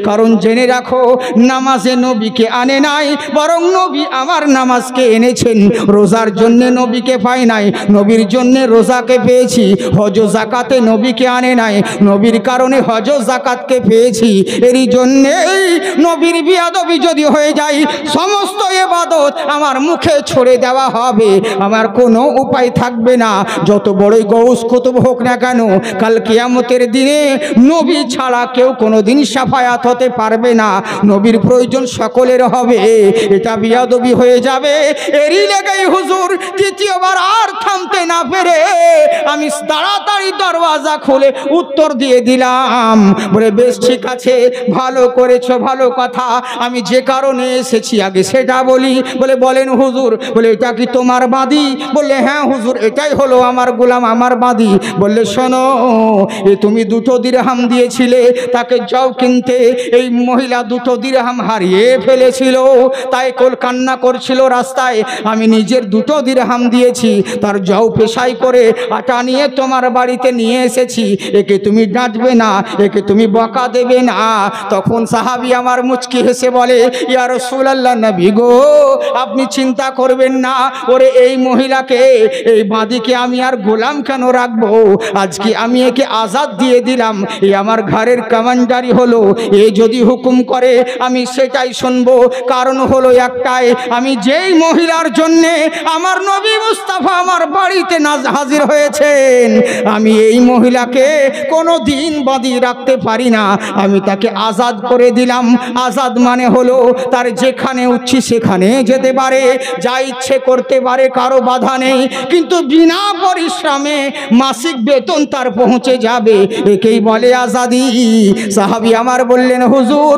কারণ জেনে রাখো নামাজে নবীকে আনে নাই, বরং নবী আমার নামাজকে এনেছেন। রোজার জন্য নবীকে পাই নাই, নবীর জন্য রোজাকে পেয়েছি। হজ যাকাতে নবীকে আনে নাই, নবীর কারণে হজ যাকাতকে পেয়েছি। এরই জন্যেই নবীর বিয়াদবি যদি হয়ে যায়, সমস্ত ইবাদত আমার মুখে ছড়ে দেওয়া হবে, আমার কোনো উপায় থাকবে না। যত বড়ই গৌস কুতুব হোক না কেন, কাল কিয়ামতের দিনে নবী ছাড়া কেউ কোনোদিন শাফায়াত হতে পারবে না। নবীর প্রয়োজন সকলের হবে, এটা বিয়াদবি হয়ে যাবে। এরই লেগেই হুজুর তৃতীয়বার আর থামতে না পেরে আমি তাড়াতাড়ি দরওয়াজা খুলে উত্তর দিয়ে দিলাম। বলে বেশ ঠিক আছে, ভালো করেছো, ভালো কথা। আমি যে কারণে এসেছি আগে সেটা বলি। বলে বলেন হুজুর। বলে এটা কি তোমার বাদী? বললে হ্যাঁ হুজুর, এটাই হলো আমার গোলাম, আমার বাদী। বললে শোনো, তুমি 2 দিরহাম দিয়েছিলে, তাকে যাও কিনতে। এই মহিলা 2 দিরহাম হারিয়ে ফেলেছিল, তাই কান্না করছিল রাস্তায়। আমি নিজের 2 দিরহাম দিয়েছি, তার যাও পেশাই করে আটা নিয়ে তোমার বাড়িতে নিয়ে এসেছি। একে তুমি ডাঁটবে না, একে তুমি বকা দেবে না। তখন সাহাবী আমার মুচকি হেসে বলে, ইয়া রাসূলুল্লাহ, নবী গো, আপনি চিন্তা করবেন না। ওরে এই মহিলাকে, এই বাঁদিকে আমি আর গোলাম কেন রাখবো? আজকে আমি একে আজাদ দিয়ে দিলাম। এই আমার ঘরের কমান্ডারি হলো, এ যদি হুকুম করে আমি সেটাই শুনবো। কারণ হলো একটাই, আমি যেই মহিলার জন্যে আমার নবী মুস্তাফা আমার বাড়িতে হাজির হয়েছেন, আমি এই মহিলাকে কোনো দিন বাঁধি রাখতে পারি না। আমি তাকে আজাদ করে দিলাম। আজাদ মানে হলো তার যেখানে উচ্ছি সেখানে যেতে পারে, যা ইচ্ছে করতে পারে, কারো বাধা নেই, কিন্তু বিনা পরিশ্রমে মাসিক বেতন তার পৌঁছে যাবে। একেই বলে আজাদি। সাহাবী আমার বললেন, হুজুর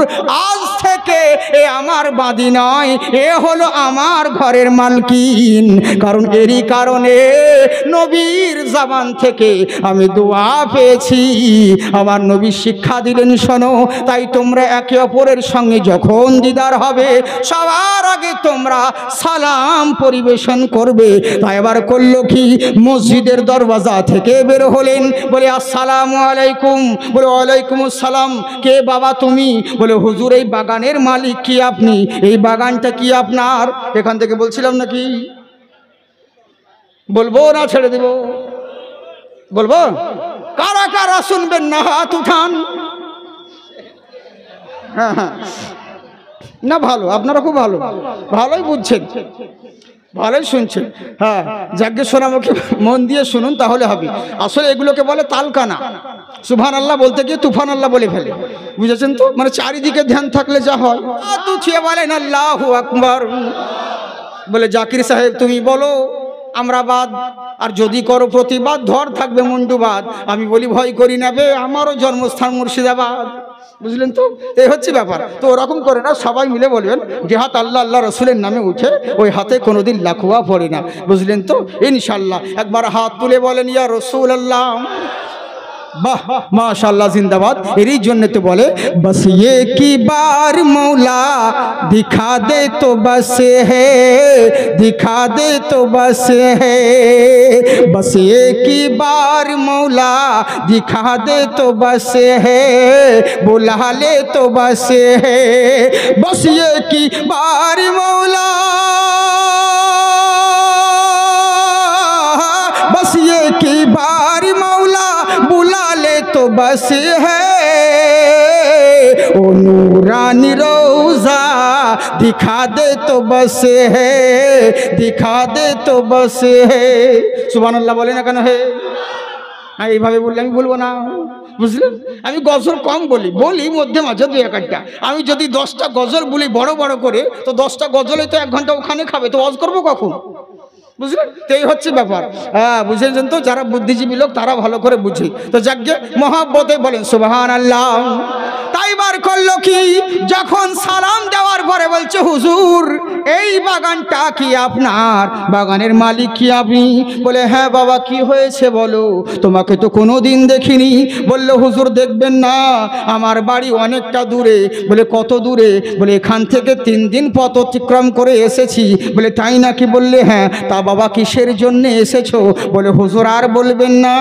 আজ থেকে এ আমার বাদী নয়, এ হলো আমার ঘরের মালকিন। কারণ এরই কারণে নবীর জবান থেকে আমি দোয়া পেয়েছি। আমার নবী শিক্ষা দিলেন, শোনো, তাই তোমরা একে অপরের সঙ্গে যখন দিদার হবে, সবার আগে তোমরা সালাম পরিবেশন করবে। তাই এবার করলো কি, মসজিদের দরওয়াজা থেকে বের হলেন, বলে আসসালামু আলাইকুম। বলে ওয়ালাইকুম আসসালাম। কে বাবা তুমি? বলে হুজুর এই বাগানের মালিক কি আপনি? এই বাগানটা কি আপনার? এখান থেকে বলছিলাম নাকি? বলবো না ছেড়ে দেব? বলবো? কারা কারা শুনবেন না হাত উঠান। হ্যাঁ হ্যাঁ, না ভালো, আপনারা খুব ভালো, ভালোই বুঝছেন, ভালোই শুনছেন। হ্যাঁ, যাকে শোনামুখী মন দিয়ে শুনুন, তাহলে হবে। আসলে এগুলোকে বলে তালকানা। সুবহানাল্লাহ বলতে গিয়ে তুফান আল্লাহ বলে ফেলে, বুঝেছেন তো? মানে চারিদিকে ধ্যান থাকলে যা হয়। তুছিয়ে বলেন আল্লাহু আকবার। বলে জাকির সাহেব তুমি বলো, আমরা বাদ, আর যদি করো প্রতিবাদ ধর থাকবে মুন্ডুবাদ। আমি বলি ভয় করি না বে, আমারও জন্মস্থান মুর্শিদাবাদ। বুঝলেন তো? এই হচ্ছে ব্যাপার। তো ওরকম করে না, সবাই মিলে বলবেন যে হাত আল্লাহ আল্লাহ রসুলের নামে উঠে, ওই হাতে কোনোদিন লাখুয়া পড়ে না। বুঝলেন তো? ইনশাল্লাহ একবার হাত তুলে বলেন ইয়া রসুল আল্লাহ। वाह माशाल्लाह जिंदाबाद। इसी जन्नत तो बोले बस ये की बार मौला दिखा दे तो बस है, दिखा दे तो बस है, बस ये की बार मौला दिखा दे तो बस है, बुला ले तो बस है, बस ये की बार मौला, बस ये की बार मौला बुला ले तो बस है, ओ नूरानी रोज़ा दिखा दे तो बस है, दिखा दे तो बस है। सुबहानाल्लाह बोले ना केन है? हाँ এইভাবে বললে আমি বলবো না, বুঝলেন? আমি গজল কম বলি, বলি মধ্যে মাঝে দুই একটা। আমি যদি 10টা গজল বলি বড় বড় করে, তো 10টা গজলে তো 1 ঘন্টা ওখানে খাবে, তো ওয়াজ করবো কখন? বুঝলেন? তো এই হচ্ছে ব্যাপার। হ্যাঁ, বুঝেছেন তো? যারা বুদ্ধিজীবী লোক তারা ভালো করে বুঝে। তো যাকে মহব্বতে বলেন সুবহানাল্লাহ। তাই বার করলো কি, যখন সালাম দেওয়ার পরে বলছে হুজুর এই বাগানটা কি আপনার? বাগানের মালিক কি আপনি? বলে হ্যাঁ বাবা, কি হয়েছে বলো, তোমাকে তো কোনো দিন দেখিনি। বললো হুজুর দেখবেন না, আমার বাড়ি অনেকটা দূরে। বলে কত দূরে? বলে এখান থেকে 3 দিন পথ অতিক্রম করে এসেছি। বলে তাই নাকি? বললে হ্যাঁ। তা বাবা কিসের জন্য এসেছো? বলে হুজুর আর বলবেন না,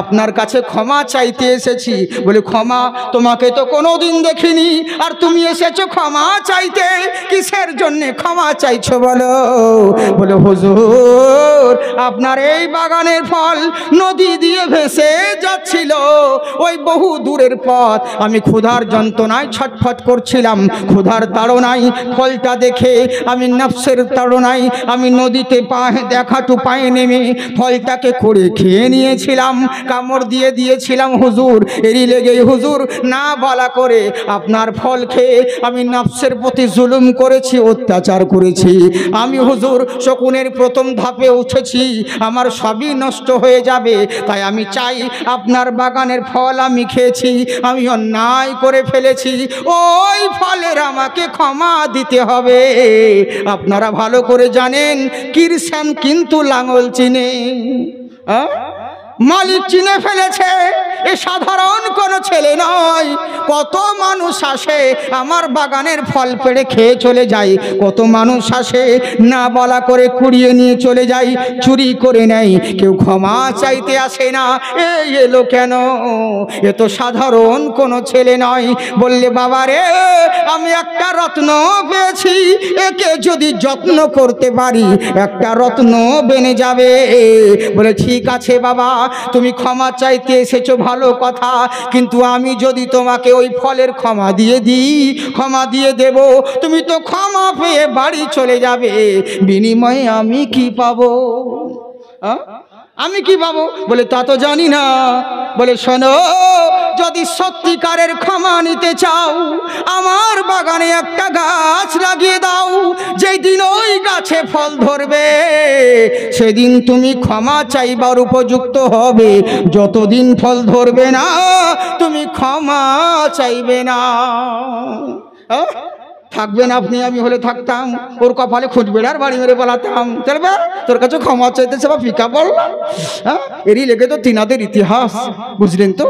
আপনার কাছে ক্ষমা চাইতে এসেছি। বলে ক্ষমা? তোমাকে তো কোনো দিন দেখিনি, আর তুমি এসেছো ক্ষমা চাইতে? কিসের জন্য ক্ষমা চাইছো বলো? বলে হুজুর আপনার এই বাগানের ফল নদী দিয়ে ভেসে যাচ্ছিল, ওই বহু দূরের পথ, আমি ক্ষুধার যন্ত্রণায় ছটফট করছিলাম, ক্ষুধার তাড়নায় ফলটা দেখে আমি নফসের তাড়নায় আমি নদীতে দেখাটু পায়ে নেমে ফলটাকে করে খেয়ে নিয়েছিলাম, কামড় দিয়ে দিয়েছিলাম হুজুর। এরই লেগে হুজুর না বলা করে আপনার ফল খেয়ে আমি নফসের প্রতি জুলুম করেছি, অত্যাচার করেছি। আমি হুজুর শকুনের প্রথম ধাপে উঠেছি, আমার সবই নষ্ট হয়ে যাবে, তাই আমি চাই আপনার বাগানের ফল আমি খেয়েছি, আমি অন্যায় করে ফেলেছি, ওই ফলের আমাকে ক্ষমা দিতে হবে। আপনারা ভালো করে জানেন কিরসান কিন্তু লাঙল চিনে, মালিক চিনে ফেলেছে। এ সাধারণ কোনো ছেলে নয়। কত মানুষ আসে আমার বাগানের ফল পেড়ে খেয়ে চলে যায়, কত মানুষ আসে না বলা করে কুড়িয়ে নিয়ে চলে যায়, চুরি করে নেয়, কেউ ক্ষমা চাইতে আসে না। এই এলো কেন? এ তো সাধারণ কোনো ছেলে নয়। বললে বাবা রে, আমি একটা রত্ন পেয়েছি, একে যদি যত্ন করতে পারি একটা রত্ন বেনে যাবে। বলে ঠিক আছে বাবা, তুমি ক্ষমা চাইতে এসেছো ভালো কথা, কিন্তু আমি যদি তোমাকে ওই ফলের ক্ষমা দিয়ে দিই, ক্ষমা দিয়ে দেব, তুমি তো ক্ষমা পেয়ে বাড়ি চলে যাবে, বিনিময়ে আমি কি পাবো? আমি কি পাবো? বলে তা তো জানি না। বলে শোনো, যদি সত্যিকারের ক্ষমা নিতে চাও, আমার বাগানে একটা গাছ লাগিয়ে দাও, যেই দিন ওই গাছে ফল ধরবে সেদিন তুমি ক্ষমা চাইবার উপযুক্ত হবে, যতদিন ফল ধরবে না তুমি ক্ষমা চাইবে না। থাকবেন আপনি, আমি হলে থাকতাম ওর কপালে খুঁজবেড়ার বাড়ি মেরে পালাতাম, চলবে তোর কাছে ক্ষমা চাইতেছে বা ফিকা বললাম। হ্যাঁ, এরই লেগে তো তিনাদের ইতিহাস, বুঝলেন তো?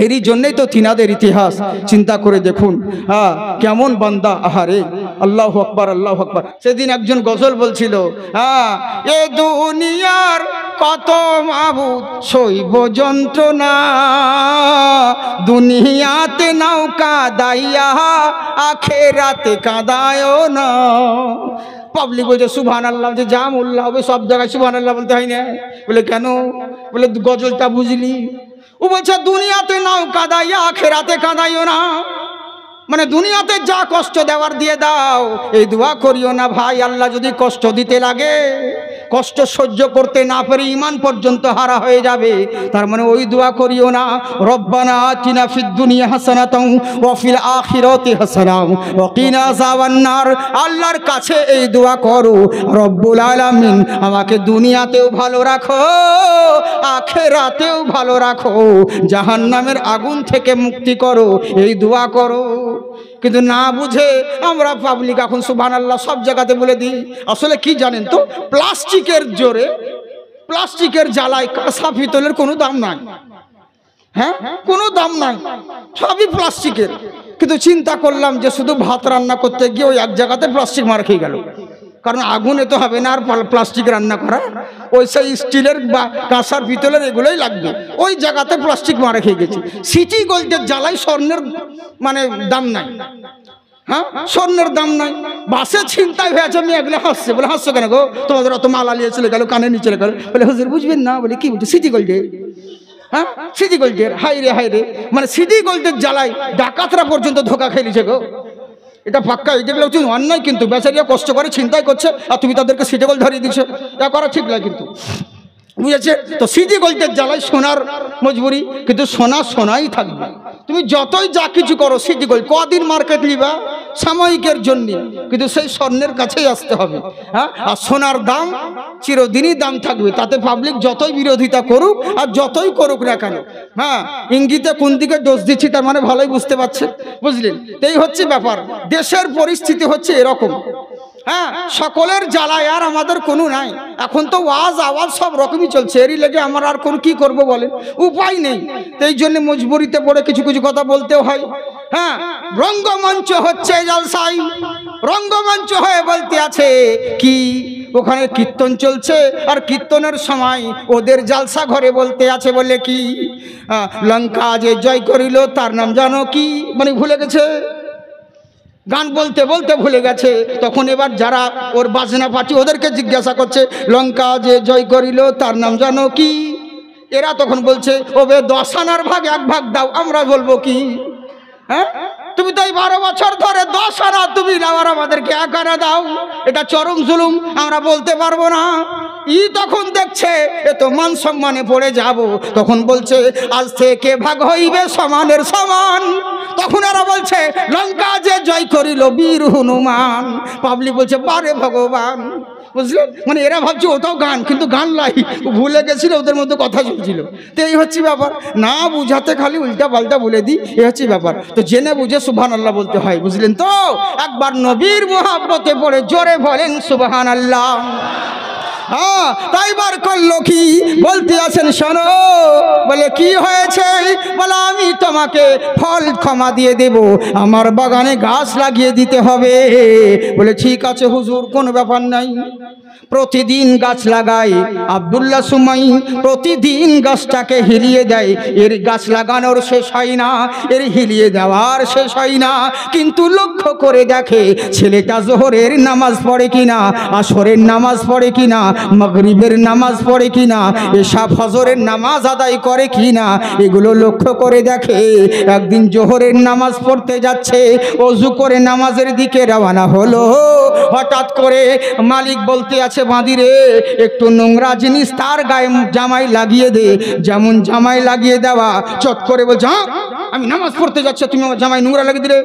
এরই জন্যই তো তিনাদের ইতিহাস। চিন্তা করে দেখুন হ্যাঁ, কেমন বান্দা। আহারে, আল্লাহু আকবার, আল্লাহু আকবার। সেদিন একজন গজল বলছিল, হ্যাঁ, এ দুনিয়ার কত মাবুদ সইব যন্ত্রণা, দুনিয়াতে নৌকা দাইয়া আখেরাতে কাঁদায় না। পাবলিক বলছে সুবহানাল্লাহ, যে যা মোল্লা হবে সব জায়গায় সুবহানাল্লাহ বলতে হয় না। বলে কেন? বলে গজলটা বুঝলি? ও বলছে দুনিয়াতে নৌকা দাইয়া আখেরাতে কাঁদাইও না, মানে দুনিয়াতে যা কষ্ট দেওয়ার দিয়ে দাও, এই দোয়া করিও না ভাই, আল্লাহ যদি কষ্ট দিতে লাগে, কষ্ট সহ্য করতে না পারে ঈমান পর্যন্ত হারা হয়ে যাবে, তার মানে ওই দোয়া করিও না। রব্বানা আতিনা ফিদ দুনিয়া হাসানাতাও ওয়া ফিল আখিরাতি হাসানাও ওয়া কিনা আযাবান্নার। আল্লাহর কাছে এই দোয়া করো, রব্বুল আলামিন আমাকে দুনিয়াতেও ভালো রাখো, আখিরাতেও ভালো রাখো, জাহান্নামের আগুন থেকে মুক্তি করো, এই দোয়া করো। কিন্তু না বুঝে আমরা পাবলিক এখন সুবহানাল্লাহ সব জায়গাতে বলে দিই। আসলে কি জানেন তো, প্লাস্টিকের জোরে, প্লাস্টিকের জ্বালায় কাঁসা পিতলের কোনো দাম নাই। হ্যাঁ, কোনো দাম নাই, সবই প্লাস্টিকের। কিন্তু চিন্তা করলাম যে শুধু ভাত রান্না করতে গিয়ে ওই এক জায়গাতে প্লাস্টিক মার খেয়ে গেল, কারণ আগুনে তো হবে না আর প্লাস্টিক রান্না করা, ওই সেই স্টিলের বা কাঁসার পিতলের এগুলোই লাগবে, ওই জায়গাতে প্লাস্টিক মারা খেয়ে গেছে। সিটি গোল্ডের জ্বালায় স্বর্ণের মানে দাম নাই। হ্যাঁ, স্বর্ণের দাম নাই। বাসে ছিনতাই হয়েছে, আমি এগুলো হাসছে। বলে হাসছো কেন গো, তোমাদের অত মাল আলিয়ে চলে গেল, কানে নিয়ে চলে গেল। বলে হুজুর বুঝবেন না। বলে কি বলছে? সিটি গোল্ডে। হ্যাঁ, সিটি গোল্ডের। হাই রে হাই রে, মানে সিটি গোল্ডের জ্বালায় ডাকাতরা পর্যন্ত ধোকা খেয়ে নিছে গো। এটা পাক্কা, যেগুলো তুমি অন্যায়, কিন্তু বেচারিয়া কষ্ট করে ছিনতাই করছে আর তুমি তাদেরকে সিটি গোল্ড ধরিয়ে দিচ্ছ, এটা করা ঠিক নয়। কিন্তু বুঝেছে তো? সিটি গোল্ডের জ্বালায় সোনার মজবুরি, কিন্তু সোনা সোনাই থাকবে। তুমি যতই যা কিছু করো, সিটি গোল্ড কদিন মার্কেট নিবা? সাময়িকের জন্য, কিন্তু সেই স্বর্ণের কাছেই আসতে হবে। হ্যাঁ, আর সোনার দাম চিরদিনই দাম থাকবে। তাতে পাবলিক যতই বিরোধিতা করুক আর যতই করুক না কেন, হ্যাঁ, ইঙ্গিতে কোন দিকে দোষ দিচ্ছি তার মানে ভালোই বুঝতে পারছেন, বুঝলেন? এই হচ্ছে ব্যাপার। দেশের পরিস্থিতি হচ্ছে এরকম। হ্যাঁ, সকলের জ্বালায় আর আমাদের কোনো নাই। এখন তো ওয়াজ আওয়াজ সব রকমই চলছে, এরই লেগে আমরা আর কোন কি করব বলেন, উপায় নেই। এই জন্য মজবুরিতে পড়ে কিছু কিছু কথা বলতেও হয়। হ্যাঁ, রঙ্গমঞ্চ হচ্ছে জলসাই, রঙ্গমঞ্চ হয়ে বলতে আছে কি ওখানে কীর্তন চলছে, আর কীর্তনের সময় ওদের জালসা ঘরে বলতে আছে বলে কি লঙ্কা যে জয় করিল তার নাম জানো কি, মানে ভুলে গেছে, গান বলতে বলতে ভুলে গেছে। তখন এবার যারা ওর বাজনা পার্টি ওদেরকে জিজ্ঞাসা করছে লঙ্কা যে জয় করিল তার নাম জানো কি, এরা তখন বলছে ওবে 10 আনার ভাগ 1 ভাগ দাও, আমরা বলবো কি? হ্যাঁ, তুমি তো এই 12 বছর ধরে 10 আনা তুমি দাও আর আমাদেরকে 1 আনা দাও, এটা চরম জুলুম, আমরা বলতে পারবো না। তখন দেখছে এ তো মান সম্মানে পড়ে যাব, তখন বলছে আজ থেকে ভাগ হইবে সমানের সমান। তখন এরা বলছে লঙ্কা যে জয় করিল বীর হনুমান। পাবলিক বলছে বারে ভগবান, বুঝলেন? মানে এরা ভাবছে ওটাও গান, কিন্তু গান লাই ভুলে গেছিল, ওদের মধ্যে কথা চলছিল। তো এই হচ্ছে ব্যাপার, না বুঝাতে খালি উল্টা পাল্টা বলে দিই, এই হচ্ছে ব্যাপার। তো জেনে বুঝে সুবহানাল্লাহ বলতে হয়, বুঝলেন তো? একবার নবীর মুহাব্বতে পড়ে জোরে বলেন সুবহানাল্লাহ। হ্যাঁ, তাই বার করলো কি বলতে আছেন শোনো, বলে কি হয়েছে? বলে আমি তোমাকে ফল ক্ষমা দিয়ে দেব, আমার বাগানে গাছ লাগিয়ে দিতে হবে। বলে ঠিক আছে হুজুর, কোনো ব্যাপার নাই। প্রতিদিন গাছ লাগাই আব্দুল্লাহ সুমাই, প্রতিদিন গাছটাকে হিলিয়ে দেয়। এর গাছ লাগানোর শেষ হয় না, এর হিলিয়ে দেওয়ার শেষ হয় না, কিন্তু লক্ষ্য করে দেখে ছেলেটা জোহরের নামাজ পড়ে কিনা, আসরের নামাজ পড়ে কিনা, মাগরিবের নামাজ পড়ে কিনা, এশা ফজরের নামাজ আদায় করে কিনা, এগুলো লক্ষ্য করে দেখে। একদিন জোহরের নামাজ পড়তে যাচ্ছে, ওযু করে নামাজের দিকে রওনা হলো। হঠাৎ করে মালিক বলতে আছে বাঁদিরে একটু নোংরা জিনিস তার গায়ে জামাই লাগিয়ে দে। যেমন জামাই লাগিয়ে দেওয়া, চট করে বলছে হ্যাঁ আমি নামাজ পড়তে যাচ্ছি, তুমি আমার জামাই নোংরা লাগিয়ে দিলে,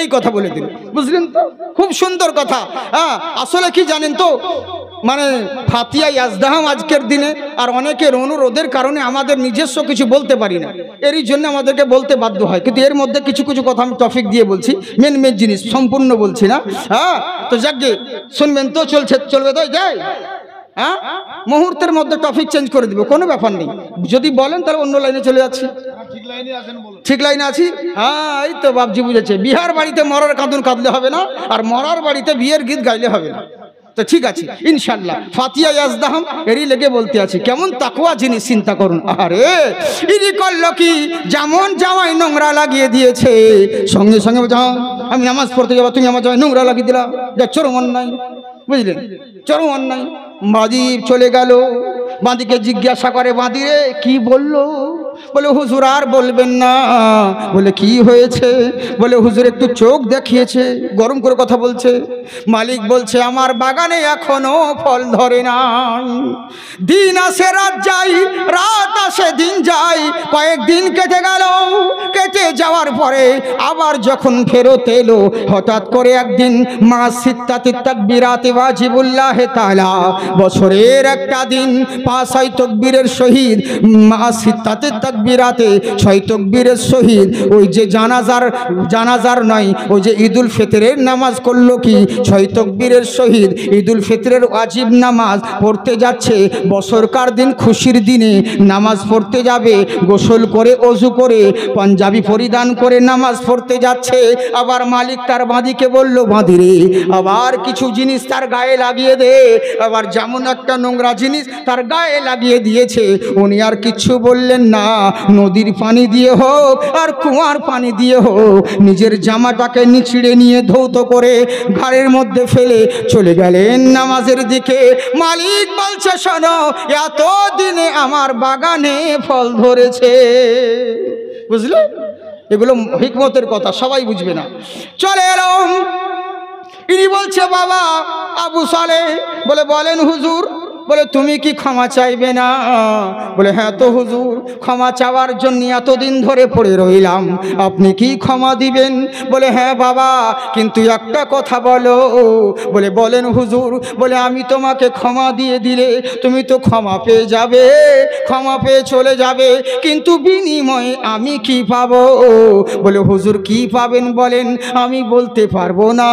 এই কথা বলে দিল, বুঝলেন তো? খুব সুন্দর কথা। হ্যাঁ, আসলে কি জানেন তো, মানে ফাতিয়া ইয়াজদাহাম আজকের দিনে আর অনেকের অনুরোধের কারণে আমাদের নিজস্ব কিছু বলতে পারি না, এরই জন্য আমাদেরকে বলতে বাধ্য হয়। কিন্তু এর মধ্যে কিছু কিছু কথা আমি টপিক দিয়ে বলছি, মেন মেন জিনিস, সম্পূর্ণ বলছি না। হ্যাঁ, তো যাকে শুনবেন তো, চলবে তো, যাই। হ্যাঁ, মুহূর্তের মধ্যে টপিক চেঞ্জ করে দিব, কোনো ব্যাপার নেই। যদি বলেন তাহলে অন্য লাইনে চলে যাচ্ছি। ঠিক লাইনে আছি। হ্যাঁ, এই তো বাবজি বুঝেছে, বিহার বাড়িতে মরার কাঁদুন কাঁদলে হবে না, আর মরার বাড়িতে বিয়ের গীত গাইলে হবে না। তো ঠিক আছে ইনশাল্লাহ, ফাতিয়া ইয়াজদাহাম এরই লেগে বলতে আছি। কেমন তাকওয়া জিনিস চিন্তা করুন। আরে ইনি করলো কি, যেমন জামাই নোংরা লাগিয়ে দিয়েছে, সঙ্গে সঙ্গে যাও আমি নামাজ পড়তে যাবো, তুমি আমার জামাই নোংরা লাগিয়ে দিলা, যা চরম অন্যায়, বুঝলেন? চরম অন্যায়। বাঁধি চলে গেল, বাঁধিকে জিজ্ঞাসা করে বাঁধি রে কি বললো? বলে হুজুর আর বলবেন না। বলে কি হয়েছে? বলে হুজুর একটু চোখ দেখিয়েছে, গরম করে কথা বলছে। মালিক বলছে আমার বাগানে এখনো ফল ধরে নাই, দিন আসে রাত যাই, রাত আসে দিন যাই, কয়েকদিন কেটে গেল, কেটে যাওয়ার পরে আবার যখন ফেরত এলো, হঠাৎ করে একদিন মা সিত্তাতি তাকবীরাতে ওয়াজিবুল্লাহ তাআলা, বছরের একটা দিন 5 তাকবীরের শহীদ, মা সিত্তাতি তাকবীরাতে 6 তাকবীরের শহীদ, ওই যে জানাজার নয়, ওই যে ঈদুল ফিতরের নামাজ করলো কি 6 তাকবীরের শহীদ, ঈদুল ফিতরের ওয়াজিব নামাজ পড়তে যাচ্ছে। বছরকার দিন খুশির দিনে নামাজ পড়তে যাবে, গোসল করে ওযু করে পাঞ্জাবি পরিধান করে নামাজ পড়তে যাচ্ছে। আবার মালিক তার বাঁধিকে বলল বাঁধি রে আবার কিছু জিনিস তার গায়ে লাগিয়ে দে। আবার যেমন একটা নোংরা জিনিস তার গায়ে লাগিয়ে দিয়েছে, উনি আর কিছু বললেন না। নদীর পানি দিয়ে হোক আর কুয়ার পানি দিয়ে হোক, নিজের জামাটাকে নিচড়ে নিয়ে ধৌত করে ঘাড়ের মধ্যে ফেলে চলে গেলেন নামাজের দিকে। মালিক বলছে শোনো, এত দিনে আমার বাগানে ফল ধরেছে, বুঝলে? এগুলো হিকমতের কথা, সবাই বুঝবে না। চলে এলাম, ইনি বলছে বাবা আবু সালেহ, বলে বলেন হুজুর। বলে তুমি কি ক্ষমা চাইবে না? বলে হ্যাঁ তো হুজুর, ক্ষমা চাওয়ার জন্য এতদিন ধরে পড়ে রইলাম, আপনি কি ক্ষমা দিবেন? বলে হ্যাঁ বাবা, কিন্তু একটা কথা বলো। বলে বলেন হুজুর। বলে আমি তোমাকে ক্ষমা দিয়ে দিলে তুমি তো ক্ষমা পেয়ে যাবে, ক্ষমা পেয়ে চলে যাবে, কিন্তু বিনিময়ে আমি কি পাবো? বলে হুজুর কি পাবেন বলেন? আমি বলতে পারবো না।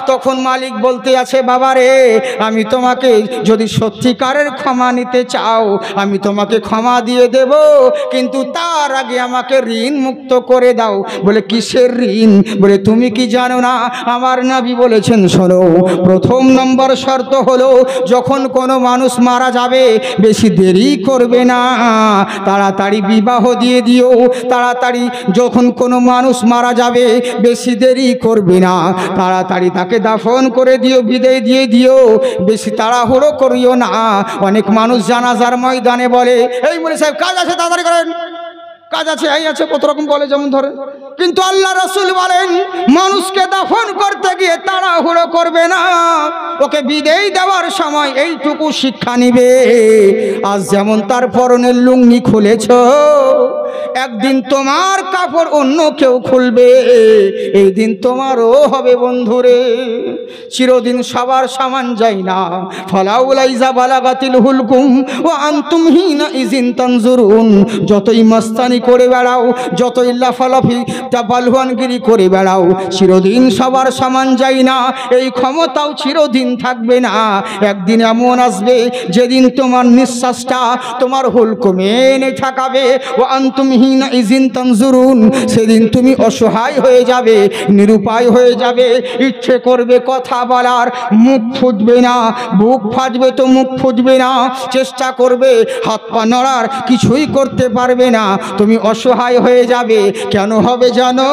তখন মালিক বলতে আছে, বাবা রে, আমি তোমাকে যদি সত্যিকারের ক্ষমা নিতে চাও আমি তোমাকে ক্ষমা দিয়ে দেব, কিন্তু তার আগে আমাকে ঋণ মুক্ত করে দাও। বলে কিসের ঋণ? বলে তুমি কি জানো না আমার নবী বলেছেন শোনো, প্রথম নম্বর শর্ত হলো যখন কোনো মানুষ মারা যাবে বেশি দেরি করবে না, তাড়াতাড়ি বিবাহ দিয়ে দিও। তাড়াতাড়ি যখন কোনো মানুষ মারা যাবে বেশি দেরি করবে না, তাড়াতাড়ি তাকে দাফন করে দিও, বিদায় দিয়ে দিও, বেশি তাড়াহুড়ো করিও না। অনেক মানুষ জানাজার ময়দানে বলে, এই মনে সাহেব কাজ আছে তাড়াতাড়ি করেন, কাজ আছে, এই আছে, কত রকম বলে যেমন ধরে। কিন্তু আল্লাহ রাসূল বলেন মানুষকে দাফন করতে গিয়ে তাড়াহুড়ো করবে না, ওকে বিদায় দেওয়ার সময় এইটুকু শিক্ষা নিবে, আজ যেমন তার পরনের লুঙ্গি খুলেছ, একদিন তোমার কাপড় অন্য কেউ খুলবে, এই দিন তোমারও হবে বন্ধুরে। চিরদিন সবার সমান যায় না। ফালাউলাইজা বালাগাতিল হুলকুম ওয়া আনতুম হিনা ইজিন তানজুরুন, যতই মাস্তানি করে বেড়াও, যতই লাফালাফি তাবালহুয়ানগিরি করে বেড়াও, চিরদিন সবার সমান যায় না, এই ক্ষমতাও চিরদিন থাকবে না। একদিন এমন আসবে যেদিন তোমার নিঃশ্বাসটা তোমার হুলকুমে এনে ঠেকাবে, ওয়া আনতুম হিনা ইজিন তানজুরুন, সেদিন তুমি অসহায় হয়ে যাবে, নিরুপায় হয়ে যাবে, ইচ্ছে করবে কথা বলার, মুখ ফুটবে না, বুক ফাটবে তো মুখ ফুটবে না, চেষ্টা করবে হাত পা নড়ার, কিছুই করতে পারবে না, তুমি অসহায় হয়ে যাবে। কেন হবে জানো?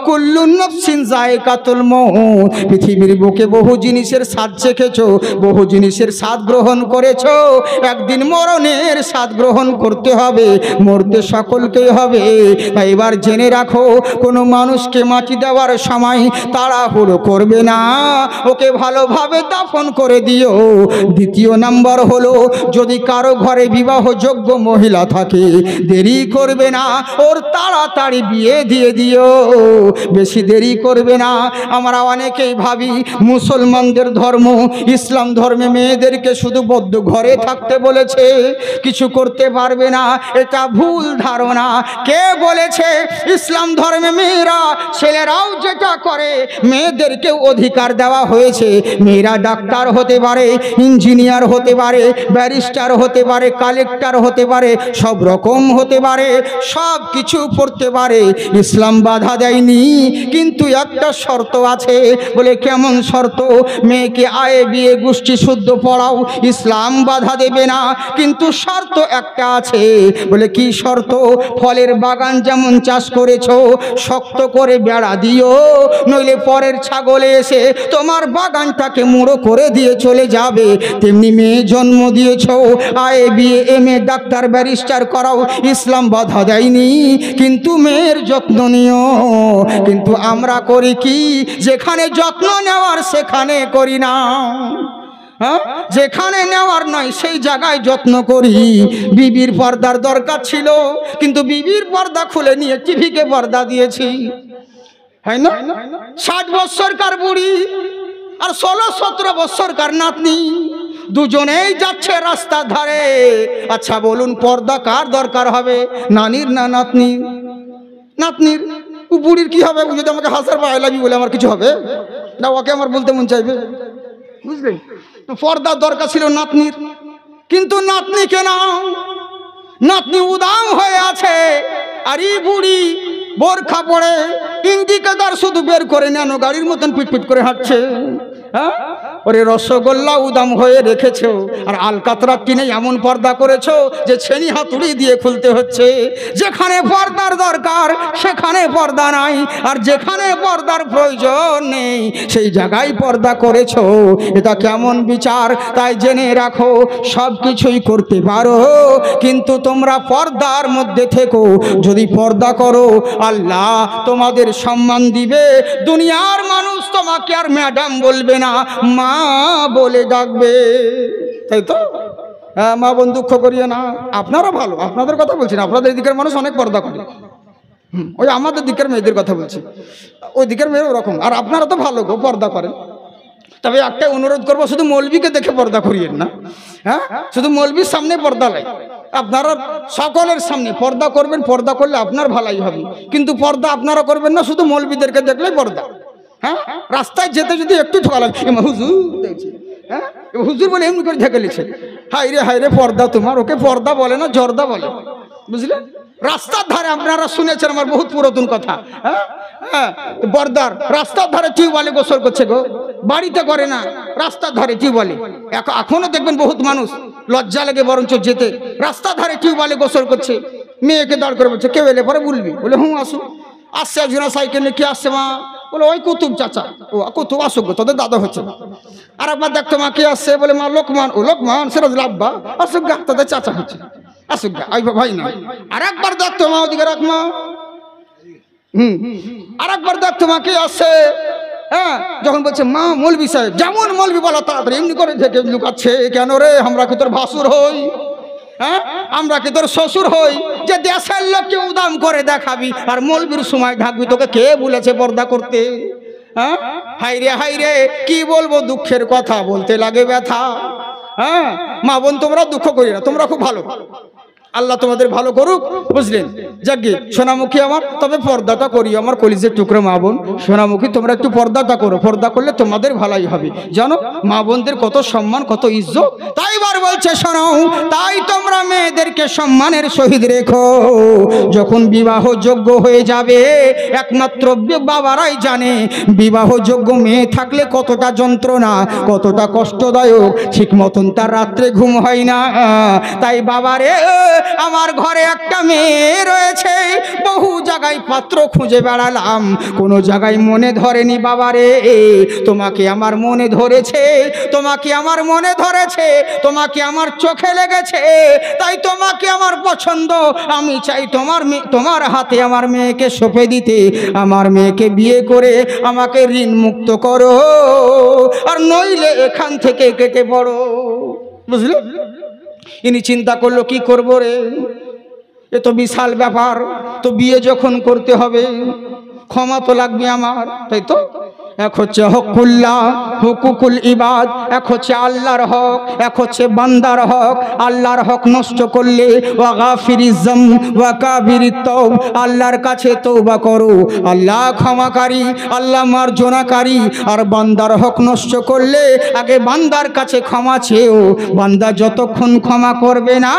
কুল্লুন নাফসিন যায়কাতুল মউত, পৃথিবীর বুকে বহু জিনিসের স্বাদ চেখেছো, বহু জিনিসের স্বাদ গ্রহণ করেছো, একদিন মরণের স্বাদ গ্রহণ করতে হবে, মরতে সকলকেই হবে। তাই এবার জেনে রাখো, কোনো মানুষকে মাটি দেওয়ার সময় তাড়াহুড়ো করবে না, ওকে ভালোভাবে দাফন করে দিও। দ্বিতীয় নাম্বার হলো যদি কারো ঘরে বিবাহযোগ্য মহিলা থাকে দেরি করবে না, ওর তাড়াতাড়ি বিয়ে দিয়ে দিও, বেশি দেরি করবে না। আমরা অনেকেই ভাবি মুসলমানদের ধর্ম, ইসলাম ধর্মে মেয়েদেরকে শুধু বদ্ধ ঘরে থাকতে বলেছে, কিছু করতে পারবে না, এটা ভুল ধারণা। কে বলেছে? ইসলাম ধর্মে মেয়েরা, ছেলেরাও যেটা করে মেয়েদেরকে অধিকার দেওয়া হয়েছে। মেয়েরা ডাক্তার হতে পারে, ইঞ্জিনিয়ার হতে পারে, ব্যারিস্টার হতে পারে, কালেক্টর হতে পারে, সব রকম হতে পারে, সব কিছু পড়তে পারে, ইসলাম বাধা দেয়নি। কিন্তু একটা শর্ত আছে। বলে কেমন শর্ত? মেয়েকে আয়ে বিয়ে গোষ্ঠী শুদ্ধ পড়াও, ইসলাম বাধা দেবে না, কিন্তু শর্ত একটা আছে। বলে কি শর্ত? ফলের বাগান যেমন চাষ করেছো শক্ত করে বেড়া দিও, নইলে পরের ছাগলে এসে তোমার বাগানটাকে মুড়ো করে দিয়ে চলে যাবে। তেমনি মেয়ে জন্ম দিয়েছো, আয়ে বিয়ে এমএ ডাক্তার ব্যারিস্টার করাও, ইসলাম বাধা দেয়নি, কিন্তু মেয়ের যত্ন নিও। কিন্তু আমরা করি কি? যেখানে যত্ন নেওয়ার সেখানে করি না, হ্যাঁ, যেখানে নেওয়ার নয় সেই জায়গায় যত্ন করি। বিবির পর্দার দরকার ছিল, কিন্তু বিবির পর্দা খুলে নিয়ে টিভিকে পর্দা দিয়েছি, হয় না? 60 বছরকার বুড়ি আর 16-17 বছরকার নাতনি, দুজনেই যাচ্ছে রাস্তার ধারে। আচ্ছা বলুন, পর্দা কার দরকার হবে, নানির না নাতনির? নাতনির। ও বুড়ির কি হবে? যদি আমাকে হাসার বা আই লাভ ইউ বলে আমার কিছু হবে না? ওকে আমার বলতে মন চাইবে, বুঝলেন? তো পর্দার দরকার ছিল নাতনির, কিন্তু নাতনিকে নাও, নাতনি উদাম হয়ে আছে, আর এই বুড়ি বোরখা পরে ইন্ডিকেটর শুধু বের করে নেন, গাড়ির মতন পিটপিট করে হাঁটছে। হ্যাঁ, ওরে রসগোল্লা উদাম হয়ে রেখেছো, আর আলকাতরা কিনে এমন পর্দা করেছো যে ছেনি হাতুড়ি দিয়ে খুলতে হচ্ছে। যেখানে পর্দার দরকার সেখানে পর্দা নাই, আর যেখানে পর্দার প্রয়োজন নেই সেই জায়গায় পর্দা করেছো। এটা কেমন বিচার? তাই জেনে রাখো, সব কিছুই করতে পারো, কিন্তু তোমরা পর্দার মধ্যে থেকো। যদি পর্দা করো আল্লাহ তোমাদের সম্মান দিবে। দুনিয়ার মানুষ তোমাকে আর ম্যাডাম বলবে না, মা বলে ডাকবে, তাই তো? হ্যাঁ মা বোন দুঃখ করিয়ে না, আপনারা ভালো, আপনাদের কথা বলছি না, আপনাদের দিকের মানুষ অনেক পর্দা করে, ওই আমাদের দিকের মেয়েদের কথা বলছি, ওই দিকের মেয়ে ওরকম, আর আপনারা তো ভালো গো পর্দা করেন। তবে একটাই অনুরোধ করবো, শুধু মৌলবীকে দেখে পর্দা করিয়েন না, হ্যাঁ শুধু মৌলবীর সামনে পর্দা লাই, আপনারা সকলের সামনে পর্দা করবেন, পর্দা করলে আপনার ভালাই হবে, কিন্তু পর্দা আপনারা করবেন না শুধু মৌলবীদেরকে দেখলেই পর্দা। হ্যাঁ রাস্তায় যেতে যদি একটু ঠকা লাগে হুজুর দেখছি, হ্যাঁ হুজুর বলে এমনি করে ঢেকে লিছে, হাই রে পর্দা তোমার, ওকে পর্দা বলে না জর্দা বলে, বুঝলেন? রাস্তার ধারে আপনারা শুনেছেন আমার বহুত পুরাতন কথা, হ্যাঁ হ্যাঁ বর্দার রাস্তার ধারে টিউবওয়েলে গোসল করছে গো, বাড়িতে করে না, রাস্তার ধারে টিউবওয়েলে। এখনো দেখবেন বহুত মানুষ লজ্জা লাগে বরঞ্চ যেতে, রাস্তার ধারে টিউবওয়েলে গোসল করছে, মেয়েকে দাঁড় করে বলছে কেউ এলে পরে বলবি, বলে হুঁ আসুন। আসছে একজন সাইকেল নিয়ে, কি আসছে মা, বলে ওই কুতুব চাচা, ও কুতুব আসুক গো, তোদের দাদা হচ্ছে। আর একবার দেখতো মা কে আসছে, বলে মা লোকমান, ও লোকমান সিরাজ আব্বা আসুক গা, তোদের চাচা হচ্ছে, আসুক গা, আই ভাই না। আর একবার দেখতো মা ওদিকে রাখ মা, আর একবার দেখতো মা কে আসছে, হ্যাঁ যখন বলছে মা মৌলবি সাহেব, যেমন মৌলবি বলা তাড়াতাড়ি এমনি করে থেকে লুকাচ্ছে, কেন রে আমরা কি তোর ভাসুর হই, হ্যাঁ আমরা কি তোর শ্বশুর হই যে দেশের লোককে উদাম করে দেখাবি আর মৌলবির সময় ঢাকবি, তোকে কে বলেছে পর্দা করতে? হ্যাঁ হাই রে কি বলবো, দুঃখের কথা বলতে লাগে ব্যথা। হ্যাঁ মা বোন তোমরা দুঃখ করি না, তোমরা খুব ভালো, আল্লাহ তোমাদের ভালো করুক, বুঝলেন? যাকে সোনামুখী আমার, তবে পর্দাটা করি আমার কলিজের টুকরো মা বোন, সোনামুখী তোমরা একটু পর্দাটা করো, পর্দা করলে তোমাদের ভালোই হবে, জানো মা বোনদের কত সম্মান কত ইজ্জত। তাই বার বলছে শোনো, তাই তোমরা মেয়েদেরকে সম্মানের সহিত রেখো, যখন বিবাহ যোগ্য হয়ে যাবে একমাত্র বাবারাই জানে বিবাহযোগ্য মেয়ে থাকলে কতটা যন্ত্রণা, কতটা কষ্টদায়ক, ঠিক মতন তার রাত্রে ঘুম হয় না। তাই বাবারে আমার ঘরে একটা মেয়ে রয়েছে, বহু জায়গায় পাত্র খুঁজে বেড়ালাম, কোনো জায়গায় মনে ধরেনি বাবারে, তোমাকে আমার মনে ধরেছে, তোমাকে আমার মনে ধরেছে, তোমাকে আমার চোখে লেগেছে, তাই তোমাকে আমার পছন্দ, আমি চাই তোমার হাতে আমার মেয়েকে সঁপে দিতে, আমার মেয়েকে বিয়ে করে আমাকে ঋণ মুক্ত করো, আর নইলে এখান থেকে কেটে পড়ো। বুঝলে? ইনি চিন্তা করলো কি করবো রে, এ তো বিশাল ব্যাপার, তো বিয়ে যখন করতে হবে ক্ষমা তো লাগবে আমার, তাই তো এক হচ্ছে হকুল্লাহ হুকুকুল ইবাদ, এক হচ্ছে আল্লাহর হক, এক হচ্ছে বান্দার হক। আল্লাহর হক নষ্ট করলে ওয়া গাফিরিজ যাম ওয়া কাবিরিত তওব, আল্লাহর কাছে তওবা করো, আল্লাহ ক্ষমাকারী, আল্লাহ মার্জনাকারী। আর বান্দার হক নষ্ট করলে আগে বান্দার কাছে ক্ষমা চেও, বান্দা যতক্ষণ ক্ষমা করবে না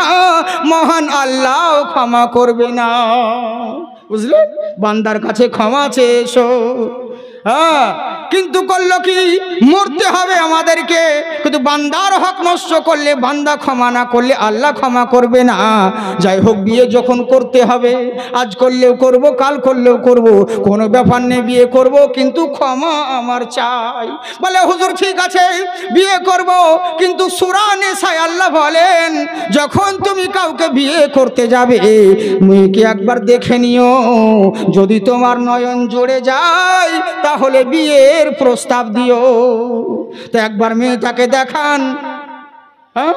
মহান আল্লাহ ক্ষমা করবে না। বুঝলে? বান্দার কাছে ক্ষমা চেয়েছো, হ্যাঁ কিন্তু করলো কি, মরতে হবে আমাদেরকে, কিন্তু বান্দার হক নষ্ট করলে, বান্দা ক্ষমা না করলে আল্লাহ ক্ষমা করবে না। যাই হোক বিয়ে যখন করতে হবে, আজ করলেও করব, কাল করলেও করব, কোনো ব্যাপার নেই, বিয়ে করব, কিন্তু ক্ষমা আমার চাই। বলে হুজুর ঠিক আছে বিয়ে করব, কিন্তু সূরা নিসায় আল্লাহ বলেন যখন তুমি কাউকে বিয়ে করতে যাবে মেয়েকে একবার দেখে নিও, যদি তোমার নয়ন জুড়ে যায় তাহলে বিয়ের প্রস্তাব দিও। তো একবার মেয়েটাকে দেখান, হ্যাঁ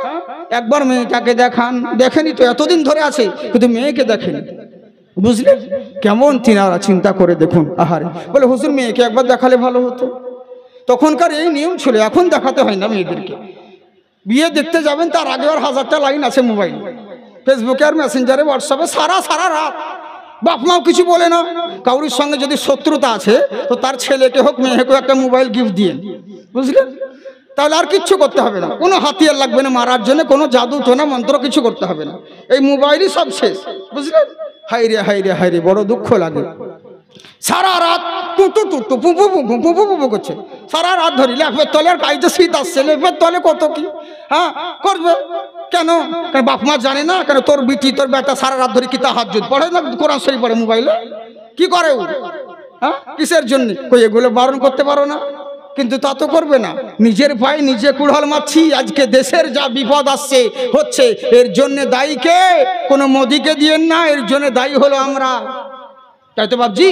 একবার মেয়েটাকে দেখান, দেখেনি তো এতদিন ধরে আছে কিন্তু মেয়েকে দেখেনি। বুঝলেন? কেমন তিনারা চিন্তা করে দেখুন। আহারে বলে হুজুর মেয়েকে একবার দেখালে ভালো হতো, তখনকার এই নিয়ম ছিল, এখন দেখাতে হয় না মেয়েদেরকে। বিয়ে দেখতে যাবেন তার আগে আর 1000টা লাইন আছে মোবাইল, ফেসবুকে আর মেসেঞ্জারে হোয়াটসঅ্যাপে, সারা রাত বাপ মাও কিছু বলে না। কাউরির সঙ্গে যদি শত্রুতা আছে তো তার ছেলেকে হোক মেয়েকে একটা মোবাইল গিফট দিয়ে, বুঝলেন? তাহলে আর কিচ্ছু করতে হবে না, কোনো হাতিয়ার লাগবে না মারার জন্য, কোনো জাদু টোনা মন্ত্র কিছু করতে হবে না, এই মোবাইলই সব শেষ। বুঝলেন? হাই রে বড় দুঃখ লাগে। সারা রাত টুটু টুটু পুপু পুপু পুপু পুপু করছে সারা রাত ধরে, লেপের তলে আর গাইতে শীত আসছে, লেপের তলে কত কি হ্যাঁ করবে। কেন? বাপ মা জানে না কেন তোর বিটি তোর বেটা সারা রাত ধরে কি তাহাজ্জুদ পড়ে না, কোরআন শরীফ পড়ে, মোবাইলে কি করে ও? হ্যাঁ কিসের জন্য? কই এগুলো বারণ করতে পারো না, কিন্তু তা তো করবে না। নিজের পায়ে নিজে কুড়াল মারছি। আজকে দেশের যা বিপদ আসছে হচ্ছে, এর জন্য দায়ী কে? কোনো মোদিকে দিয়েন না, এর জন্য দায়ী হলো আমরা, তাই তো বাবজি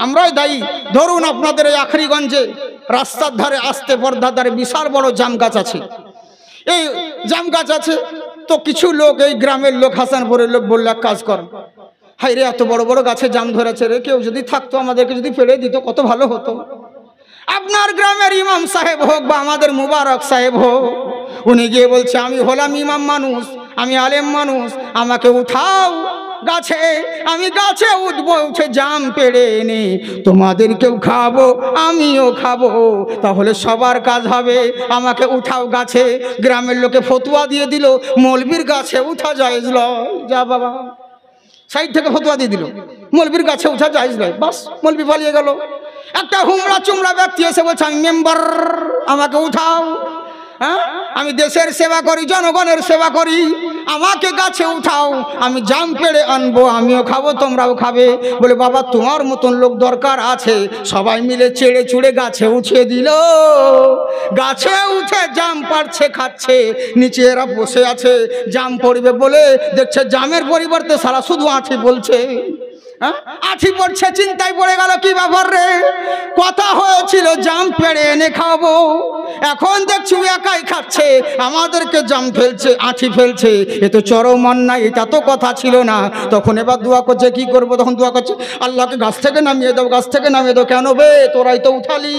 আমরাই দায়ী। ধরুন আপনাদের এই আখরিগঞ্জে রাস্তার ধারে আসতে পর্দার ধারে বিশাল বড় জাম গাছ আছে, এই জাম গাছ আছে, তো কিছু লোক, এই গ্রামের লোক, হাসানপুরের লোক বলল, এক কাজ কর, হাই রে এত বড় বড় গাছে জাম ধরেছে রে, কেউ যদি থাকতো আমাদেরকে যদি ফেলে দিত কত ভালো হতো। আপনার গ্রামের ইমাম সাহেব হোক বা আমাদের মুবারক সাহেব হোক, উনি গিয়ে বলছে, আমি হলাম ইমাম মানুষ, আমি আলেম মানুষ, আমাকে উঠাও গাছে, আমি গাছে উঠবো, উঠে জাম পেড়ে এনে তোমাদেরকেও খাবো, আমিও খাবো, তাহলে সবার কাজ হবে, আমাকে উঠাও গাছে। গ্রামের লোকে ফতুয়া দিয়ে দিল, মৌলবীর গাছে উঠা জায়েজ নয়। যা বাবা, সাইড থেকে ফতুয়া দিয়ে দিল, মৌলবীর গাছে উঠা জায়েজ নয়। বাস, মৌলবী পালিয়ে গেল। একটা হুমড়া চুমড়া ব্যক্তি এসে বলছে, আমি মেম্বার, আমাকে উঠাও, হ্যাঁ, আমি দেশের সেবা করি, জনগণের সেবা করি, আমাকে গাছে উঠাও, আমি জাম পেড়ে আনবো, আমিও খাবো, তোমরাও খাবে। বলে, বাবা তোমার মতন লোক দরকার আছে। সবাই মিলে চেড়ে চুড়ে গাছে উঠিয়ে দিল। গাছে উঠে জাম পাড়ছে, খাচ্ছে, নিচে এরা বসে আছে, জাম পড়বে বলে দেখছে জামের পরিবর্তে সারা শুধু আঠি বলছে, আঠি পড়ছে। চিন্তায় পড়ে গেল, কি ব্যাপার রে, কথা হয়েছিল জাম পেড়ে এনে খাবো, এখন দেখছি একাই খাচ্ছে, আমাদেরকে জাম ফেলছে, আঠি ফেলছে, এ তো চরম অন্যায়, এটা তো কথা ছিল না। তখন এবার দোয়া করছে, কি করবো, তখন দোয়া করছে, আল্লাহকে গাছ থেকে নামিয়ে দাও, গাছ থেকে নামিয়ে দাও। কেন বে, তোরাই তো উঠালি,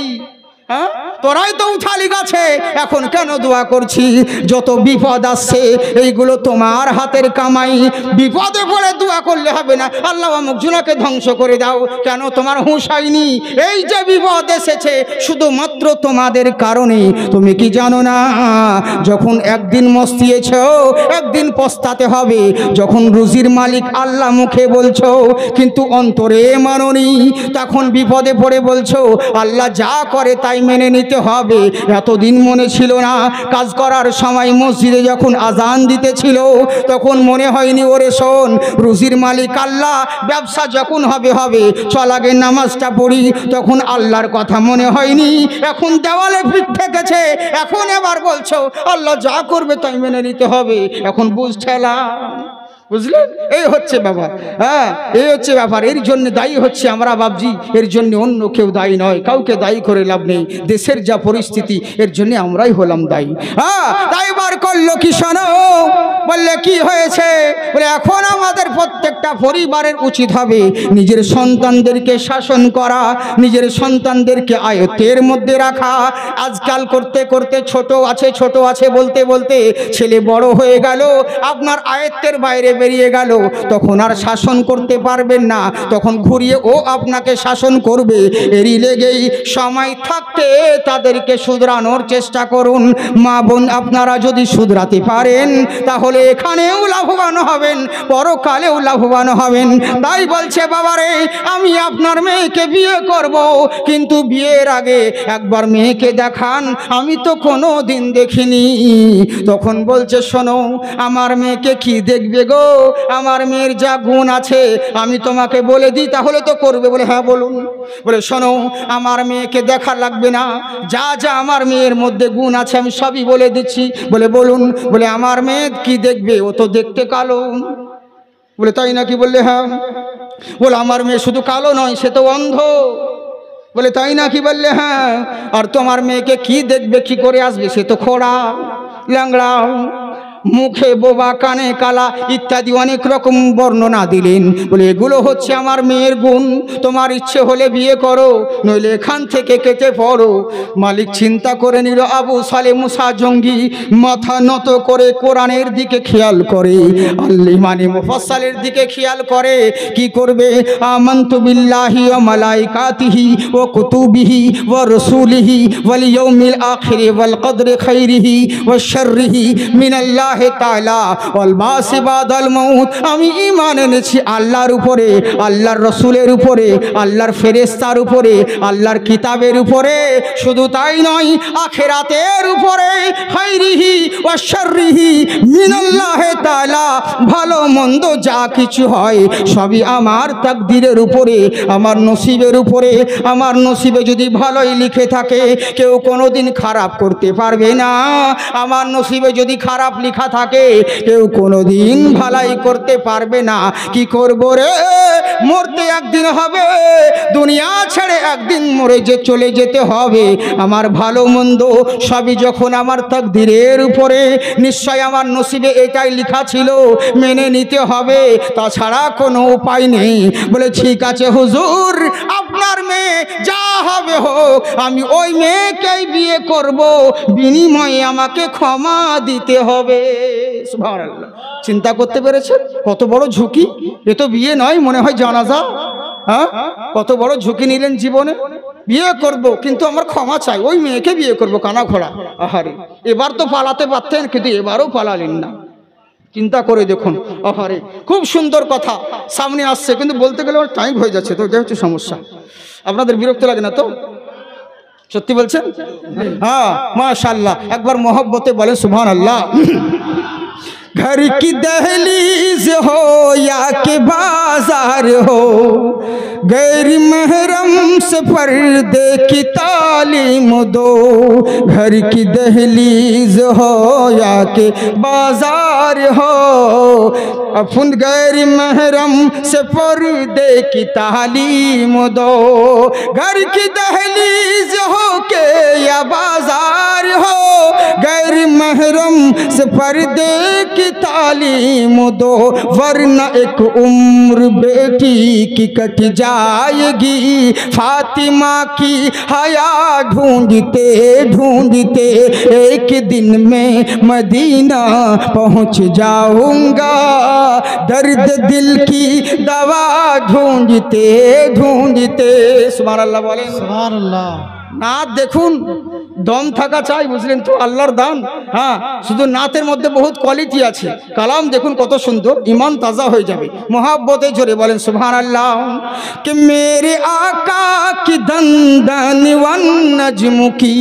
হ্যাঁ, তোরাই তো উঠালি গাছে, এখন কেন দোয়া করছি? যত বিপদ আসছে এইগুলো তোমার হাতের কামাই, বিপদে পড়ে দোয়া করলে হবে না, আল্লাহ অমুক জনাকে ধ্বংস করে দাও। কেন তোমার হুঁশ হয়নি? এই যে বিপদ এসেছে শুধুমাত্র তোমাদের কারণে। তুমি কি জানো না, যখন একদিন মস্তিয়েছ একদিন পস্তাতে হবে। যখন রুজির মালিক আল্লাহ মুখে বলছো কিন্তু অন্তরে মানোনি, তখন বিপদে পড়ে বলছো আল্লাহ যা করে তাই মেনে নিতে হবে। এতদিন মনে ছিল না, কাজ করার সময় মসজিদে যখন আজান দিতেছিল তখন মনে হয়নি, ওরে শোন, রুজির মালিক আল্লাহ, ব্যবসা যখন হবে হবে, চল আগে নামাজটা পড়ি, তখন আল্লাহর কথা মনে হয়নি। এখন দেওয়ালে পিঠ ঠেকেছে, এখন এবার বলছো আল্লাহ যা করবে তাই মেনে নিতে হবে। এখন বুঝছেলা, বুঝলেন? এই হচ্ছে বাবা, হ্যাঁ, এই হচ্ছে ব্যাপার। এর জন্য দায়ী হচ্ছে আমরা বাবজি, এর জন্য অন্য কেউ দায়ী নয়, কাউকে দায়ী করে লাভ নেই। দেশের যা পরিস্থিতি, এর জন্য আমরাই হলাম দায়ী। হ্যাঁ, তাই বার করলো কি শোনো, বললে কি হয়েছে? বলে এখন আমাদের প্রত্যেকটা পরিবারের উচিত হবে নিজের সন্তানদেরকে শাসন করা, নিজের সন্তানদেরকে আয়ত্তের মধ্যে রাখা। আজকাল করতে করতে ছোট আছে বলতে বলতে ছেলে বড় হয়ে গেল, আপনার আয়ত্তের বাইরে বেরিয়ে গেল, তখন আর শাসন করতে পারবেন না, তখন ঘুরিয়ে ও আপনাকে শাসন করবে। এরই লেগেই সময় থাকতে তাদেরকে শুধরানোর চেষ্টা করুন। মা বোন, আপনারা যদি শুধরাতে পারেন তাহলে এখানেও লাভবান হবেন, পরকালেও লাভবান হবেন। তাই বলছে, বাবারে আমি আপনার মেয়েকে বিয়ে করব, কিন্তু বিয়ের আগে একবার মেয়েকে দেখান, আমি তো কোনো দিন দেখিনি। তখন বলছে, শোনো, আমার মেয়েকে কি দেখবে গো, আমার মেয়ের যা গুণ আছে আমি তোমাকে বলে দিই, তাহলে তো করবে। বলে, হ্যাঁ বলুন। বলে, শোনো, আমার মেয়েকে দেখা লাগবে না, যা যা আমার মেয়ের মধ্যে গুণ আছে আমি সবই বলে দিচ্ছি। বলে, বলুন। বলে, আমার মেয়ে কি দেখবে, ও তো দেখতে কালো। বলে, তাই নাকি? বললে, হ্যাঁ। বলে, আমার মেয়ে শুধু কালো নয়, সে তো অন্ধ। বলে, তাই নাকি? বললে, হ্যাঁ। আর তোমার মেয়েকে কি দেখবে, কি করে আসবে, সে তো খোড়া, ল্যাংড়া, মুখে বোবা, কানে কালা, ইত্যাদি অনেক রকম বর্ণনা দিলেন। বলে, এগুলো হচ্ছে আমার মেয়ের গুণ, তোমার ইচ্ছে হলে বিয়ে করো, নইলে এখান থেকে কেটে পড়ো। মালিক চিন্তা করে নিল, আবু সালে মুসা জঙ্গি মাথা নত করে কোরআনের দিকে খেয়াল করে, আল ইমানে মুফাসসালের দিকে খেয়াল করে। কি করবে? আমানতু বিল্লাহি ওয়া মালাইকাতিহি ওয়া কুতুবিহি ওয়া রাসূলিহি ওয়াল ইয়াউমিল আখির ওয়াল কদরি খাইরিহি ওয়া শাররিহি মিনাল্লাহ তাআলা ওয়াল বাসি বাদাল মাউত। আমি ঈমান এনেছি আল্লাহর উপরে, আল্লাহর রাসূলের উপরে, আল্লাহর ফেরেশতার উপরে, আল্লাহর কিতাবের উপরে। শুধু তাই নয়, আখিরাতের উপরে, খাইরিহি ওয়া শাররিহি মিনাল্লাহ তাআলা। ভালো মন্দ যা কিছু হয় সবই আমার তাকদীরের উপরে, আমার নসিবের উপরে। আমার নসিবে যদি ভালোই লিখে থাকে কেউ কোনোদিন খারাপ করতে পারবে না। আমার নসিবে যদি খারাপ লেখা লেখা থাকে কেউ কোনোদিন ভালাই করতে পারবে না। কি করব রে, মরতে একদিন হবে, দুনিয়া ছেড়ে একদিন মরে যে চলে যেতে হবে। আমার ভালো মন্দ সবই যখন আমার তাকদীরের উপরে, নিশ্চয় আমার নসিবে এটাই লেখা ছিল, মেনে নিতে হবে, তাছাড়া কোনো উপায় নেই। বলে ঠিক আছে হুজুর, আপনার মেয়ে যা হবে হোক, আমি ওই মেয়েকেই বিয়ে করব, বিনিময়ে আমাকে ক্ষমা দিতে হবে। সুবহানাল্লাহ। চিন্তা করতে পেরেছেন কত বড় ঝুঁকি? এ তো বিয়ে নয়, মনে হয় জানাজা। হ্যাঁ, কত বড় ঝুঁকি নিলেন জীবনে। বিয়ে করব কিন্তু আমার ক্ষমা চাই, ওই মেয়েকে বিয়ে করব, কানা ঘোড়া। আহারে, এবার তো পালাতে পারতেন, কিন্তু এবারও পালালেন না। চিন্তা করে দেখুন। আহারে, খুব সুন্দর কথা সামনে আসছে, কিন্তু বলতে গেলে আমার টাইম হয়ে যাচ্ছে, তো এটা হচ্ছে সমস্যা। আপনাদের বিরক্ত লাগে না তো? সত্যি বলছেন? হ্যাঁ, মাশাআল্লাহ। একবার মোহব্বতে বলেন সুবহানাল্লাহ। घर की दहलीज हो या के बाजार हो, गैर महरम से पर्दे की तालीम दो। घर की दहलीज हो या के बाजार हो, अपन गैर महरम से पर्दे की तालीम दो। घर की दहलीज हो के या बाजार हो, गैर महरम से पर्दे की तालीम दो, वरना एक उम्र बेटी की कट जाएगी। फातिमा की हया ढूंढते ढूंढते एक दिन में मदीना पहुंच जाऊंगा, दर्द दिल की दवा ढूंढते ढूंढते। सुबहानाल्लाह बोलें। सुबहानाल्लाह। नात देखुन दम থাকা চাই, বুঝলেন তো, আল্লাহর দান। হ্যাঁ, শুধু নাতের মধ্যে বহুত কোয়ালিটি আছে। কালাম দেখুন কত সুন্দর, ইমান তাজা হয়ে যাবে। মোহাব্বতে জোরে বলেন সুবহানাল্লাহ। कि मेरे आका की दंदन वन नज्म की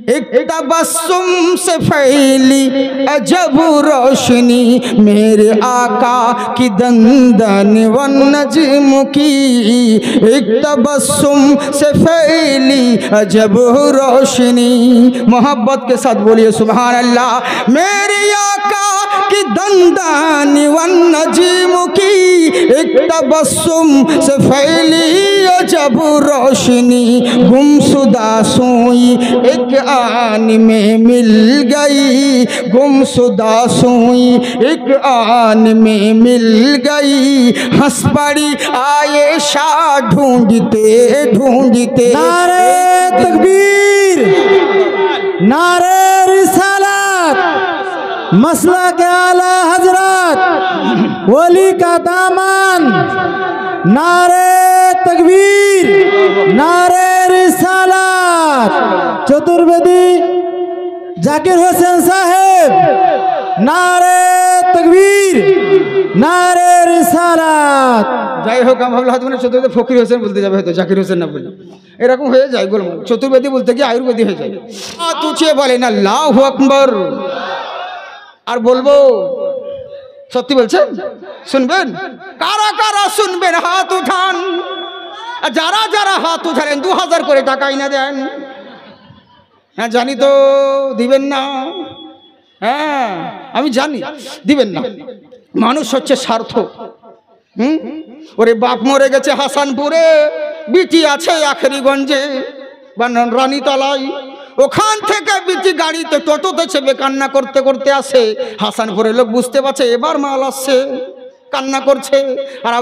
एक तबस्सुम से फैली अजब रोशनी, मेरे आका की दंदन वन नज्म की एक तबस्सुम से फैली अजब रोशनी। मोहब्बत के साथ बोलिए सुभान अल्लाह। मेरे आका की दंदन वन नज्म की एक तबस्सुम से फैली अजब रोशनी, गुमशुदा सुई एक आन में मिल गई, गुमशुदा सुई एक आन में मिल गई। हंस पड़ी आयशा ढूंढते ढूंढते। नारे तकबीर, नारे रिसालत, मसला के आला हजरत, वली का दामन। नारे तकबीर, नारे रिसालत। चतुर्वेदी जाकिर हुसैन साहेब, नारे तकबीर, नारे रिसालत। যাই হোক, আমি ভাবলাম হয়তো চতুর্বেদী ফকির হোসেন বলতে যাবে, হয়তো জাকির হোসেন না বলে এরকম হয়ে যায় গোলমাল। চতুর্বেদী বলতে গিয়ে আয়ুর্বেদী হয়ে যায়। তুছিয়ে বলেন আল্লাহু আকবার। আর বলবো, সত্যি বলছেন? শুনবেন? কারা কারা শুনবেন হাত উঠান। যারা যারা হাত উঠালেন 2000 করে টাকা এনে দেন। হ্যাঁ জানি তো দিবেন না, হ্যাঁ আমি জানি দিবেন না। মানুষ হচ্ছে স্বার্থ। ওরে বাপ মরে গেছে হাসানপুরে, বিটি আছে আখেরিগঞ্জে বা রানীতলায়, ওখান থেকে বিটি গাড়িতে টোটোতে চেপে কান্না করতে করতে আসে। হাসানপুরের লোক বুঝতে পারছে এবার মাল আসছে, কান্না করছে। আর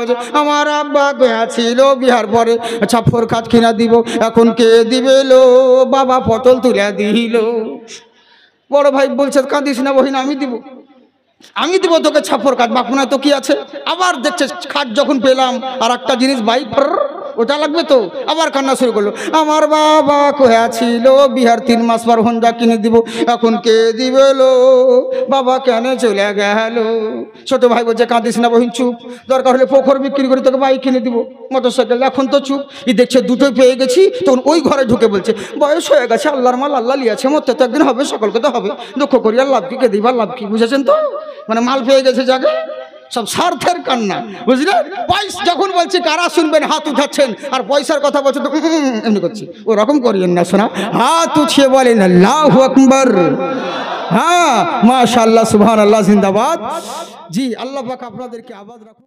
আমার আব্বা গেছিল বিহার পরে ছাপ্পর কাজ কিনা দিব, এখন কে দিবে লো, বাবা পটল তুলে দিল। বড় ভাই বলছে কাঁদিস না বহিন, আমি দিব, আমি দিব তোকে ছাপ্পর কাজ, বাপুনা তো কি আছে। আবার দেখছে খাট যখন পেলাম আর একটা জিনিস বাইক, ওটা লাগবে তো, আবার কান্না শুরু করলো। আমার বাবা কোয়া ছিল বিহার 3 মাস পর হোন্ডা কিনে দিব, এখন কে দিবে লো, বাবা কেন চলে গেল। ছোট ভাই বলছে কাঁদিস না বহিন, চুপ, দরকার হলে পোখর বিক্রি করে তোকে বাইক কিনে দিব, মোটরসাইকেল, এখন তো চুপ। ই দেখছে দুটোই পেয়ে গেছি, তখন ওই ঘরে ঢুকে বলছে বয়স হয়ে গেছে, আল্লাহর মাল আল্লাহ লিয়াছে, মরতে তো একদিন হবে, সকলকে তো হবে, দুঃখ করি আর লাভ কি, কে দিবার লাভ কি, বুঝেছেন তো? মানে মাল পেয়ে গেছে যাকে, সব স্বার্থের কান্না, বুঝলেন? পয়সা যখন বলছি কারা শুনবেন হাত উঠাচ্ছেন, আর পয়সার কথা বলছে তো এমনি করছি, ওরকম করিয়েন না, শোনা। হাত উঠিয়ে বলেন আল্লাহু আকবার। হ্যাঁ মাশাআল্লাহ সুবহানাল্লাহ জিন্দাবাদ জি আল্লাহ পাক আপনাদেরকে আবাদ রাখুন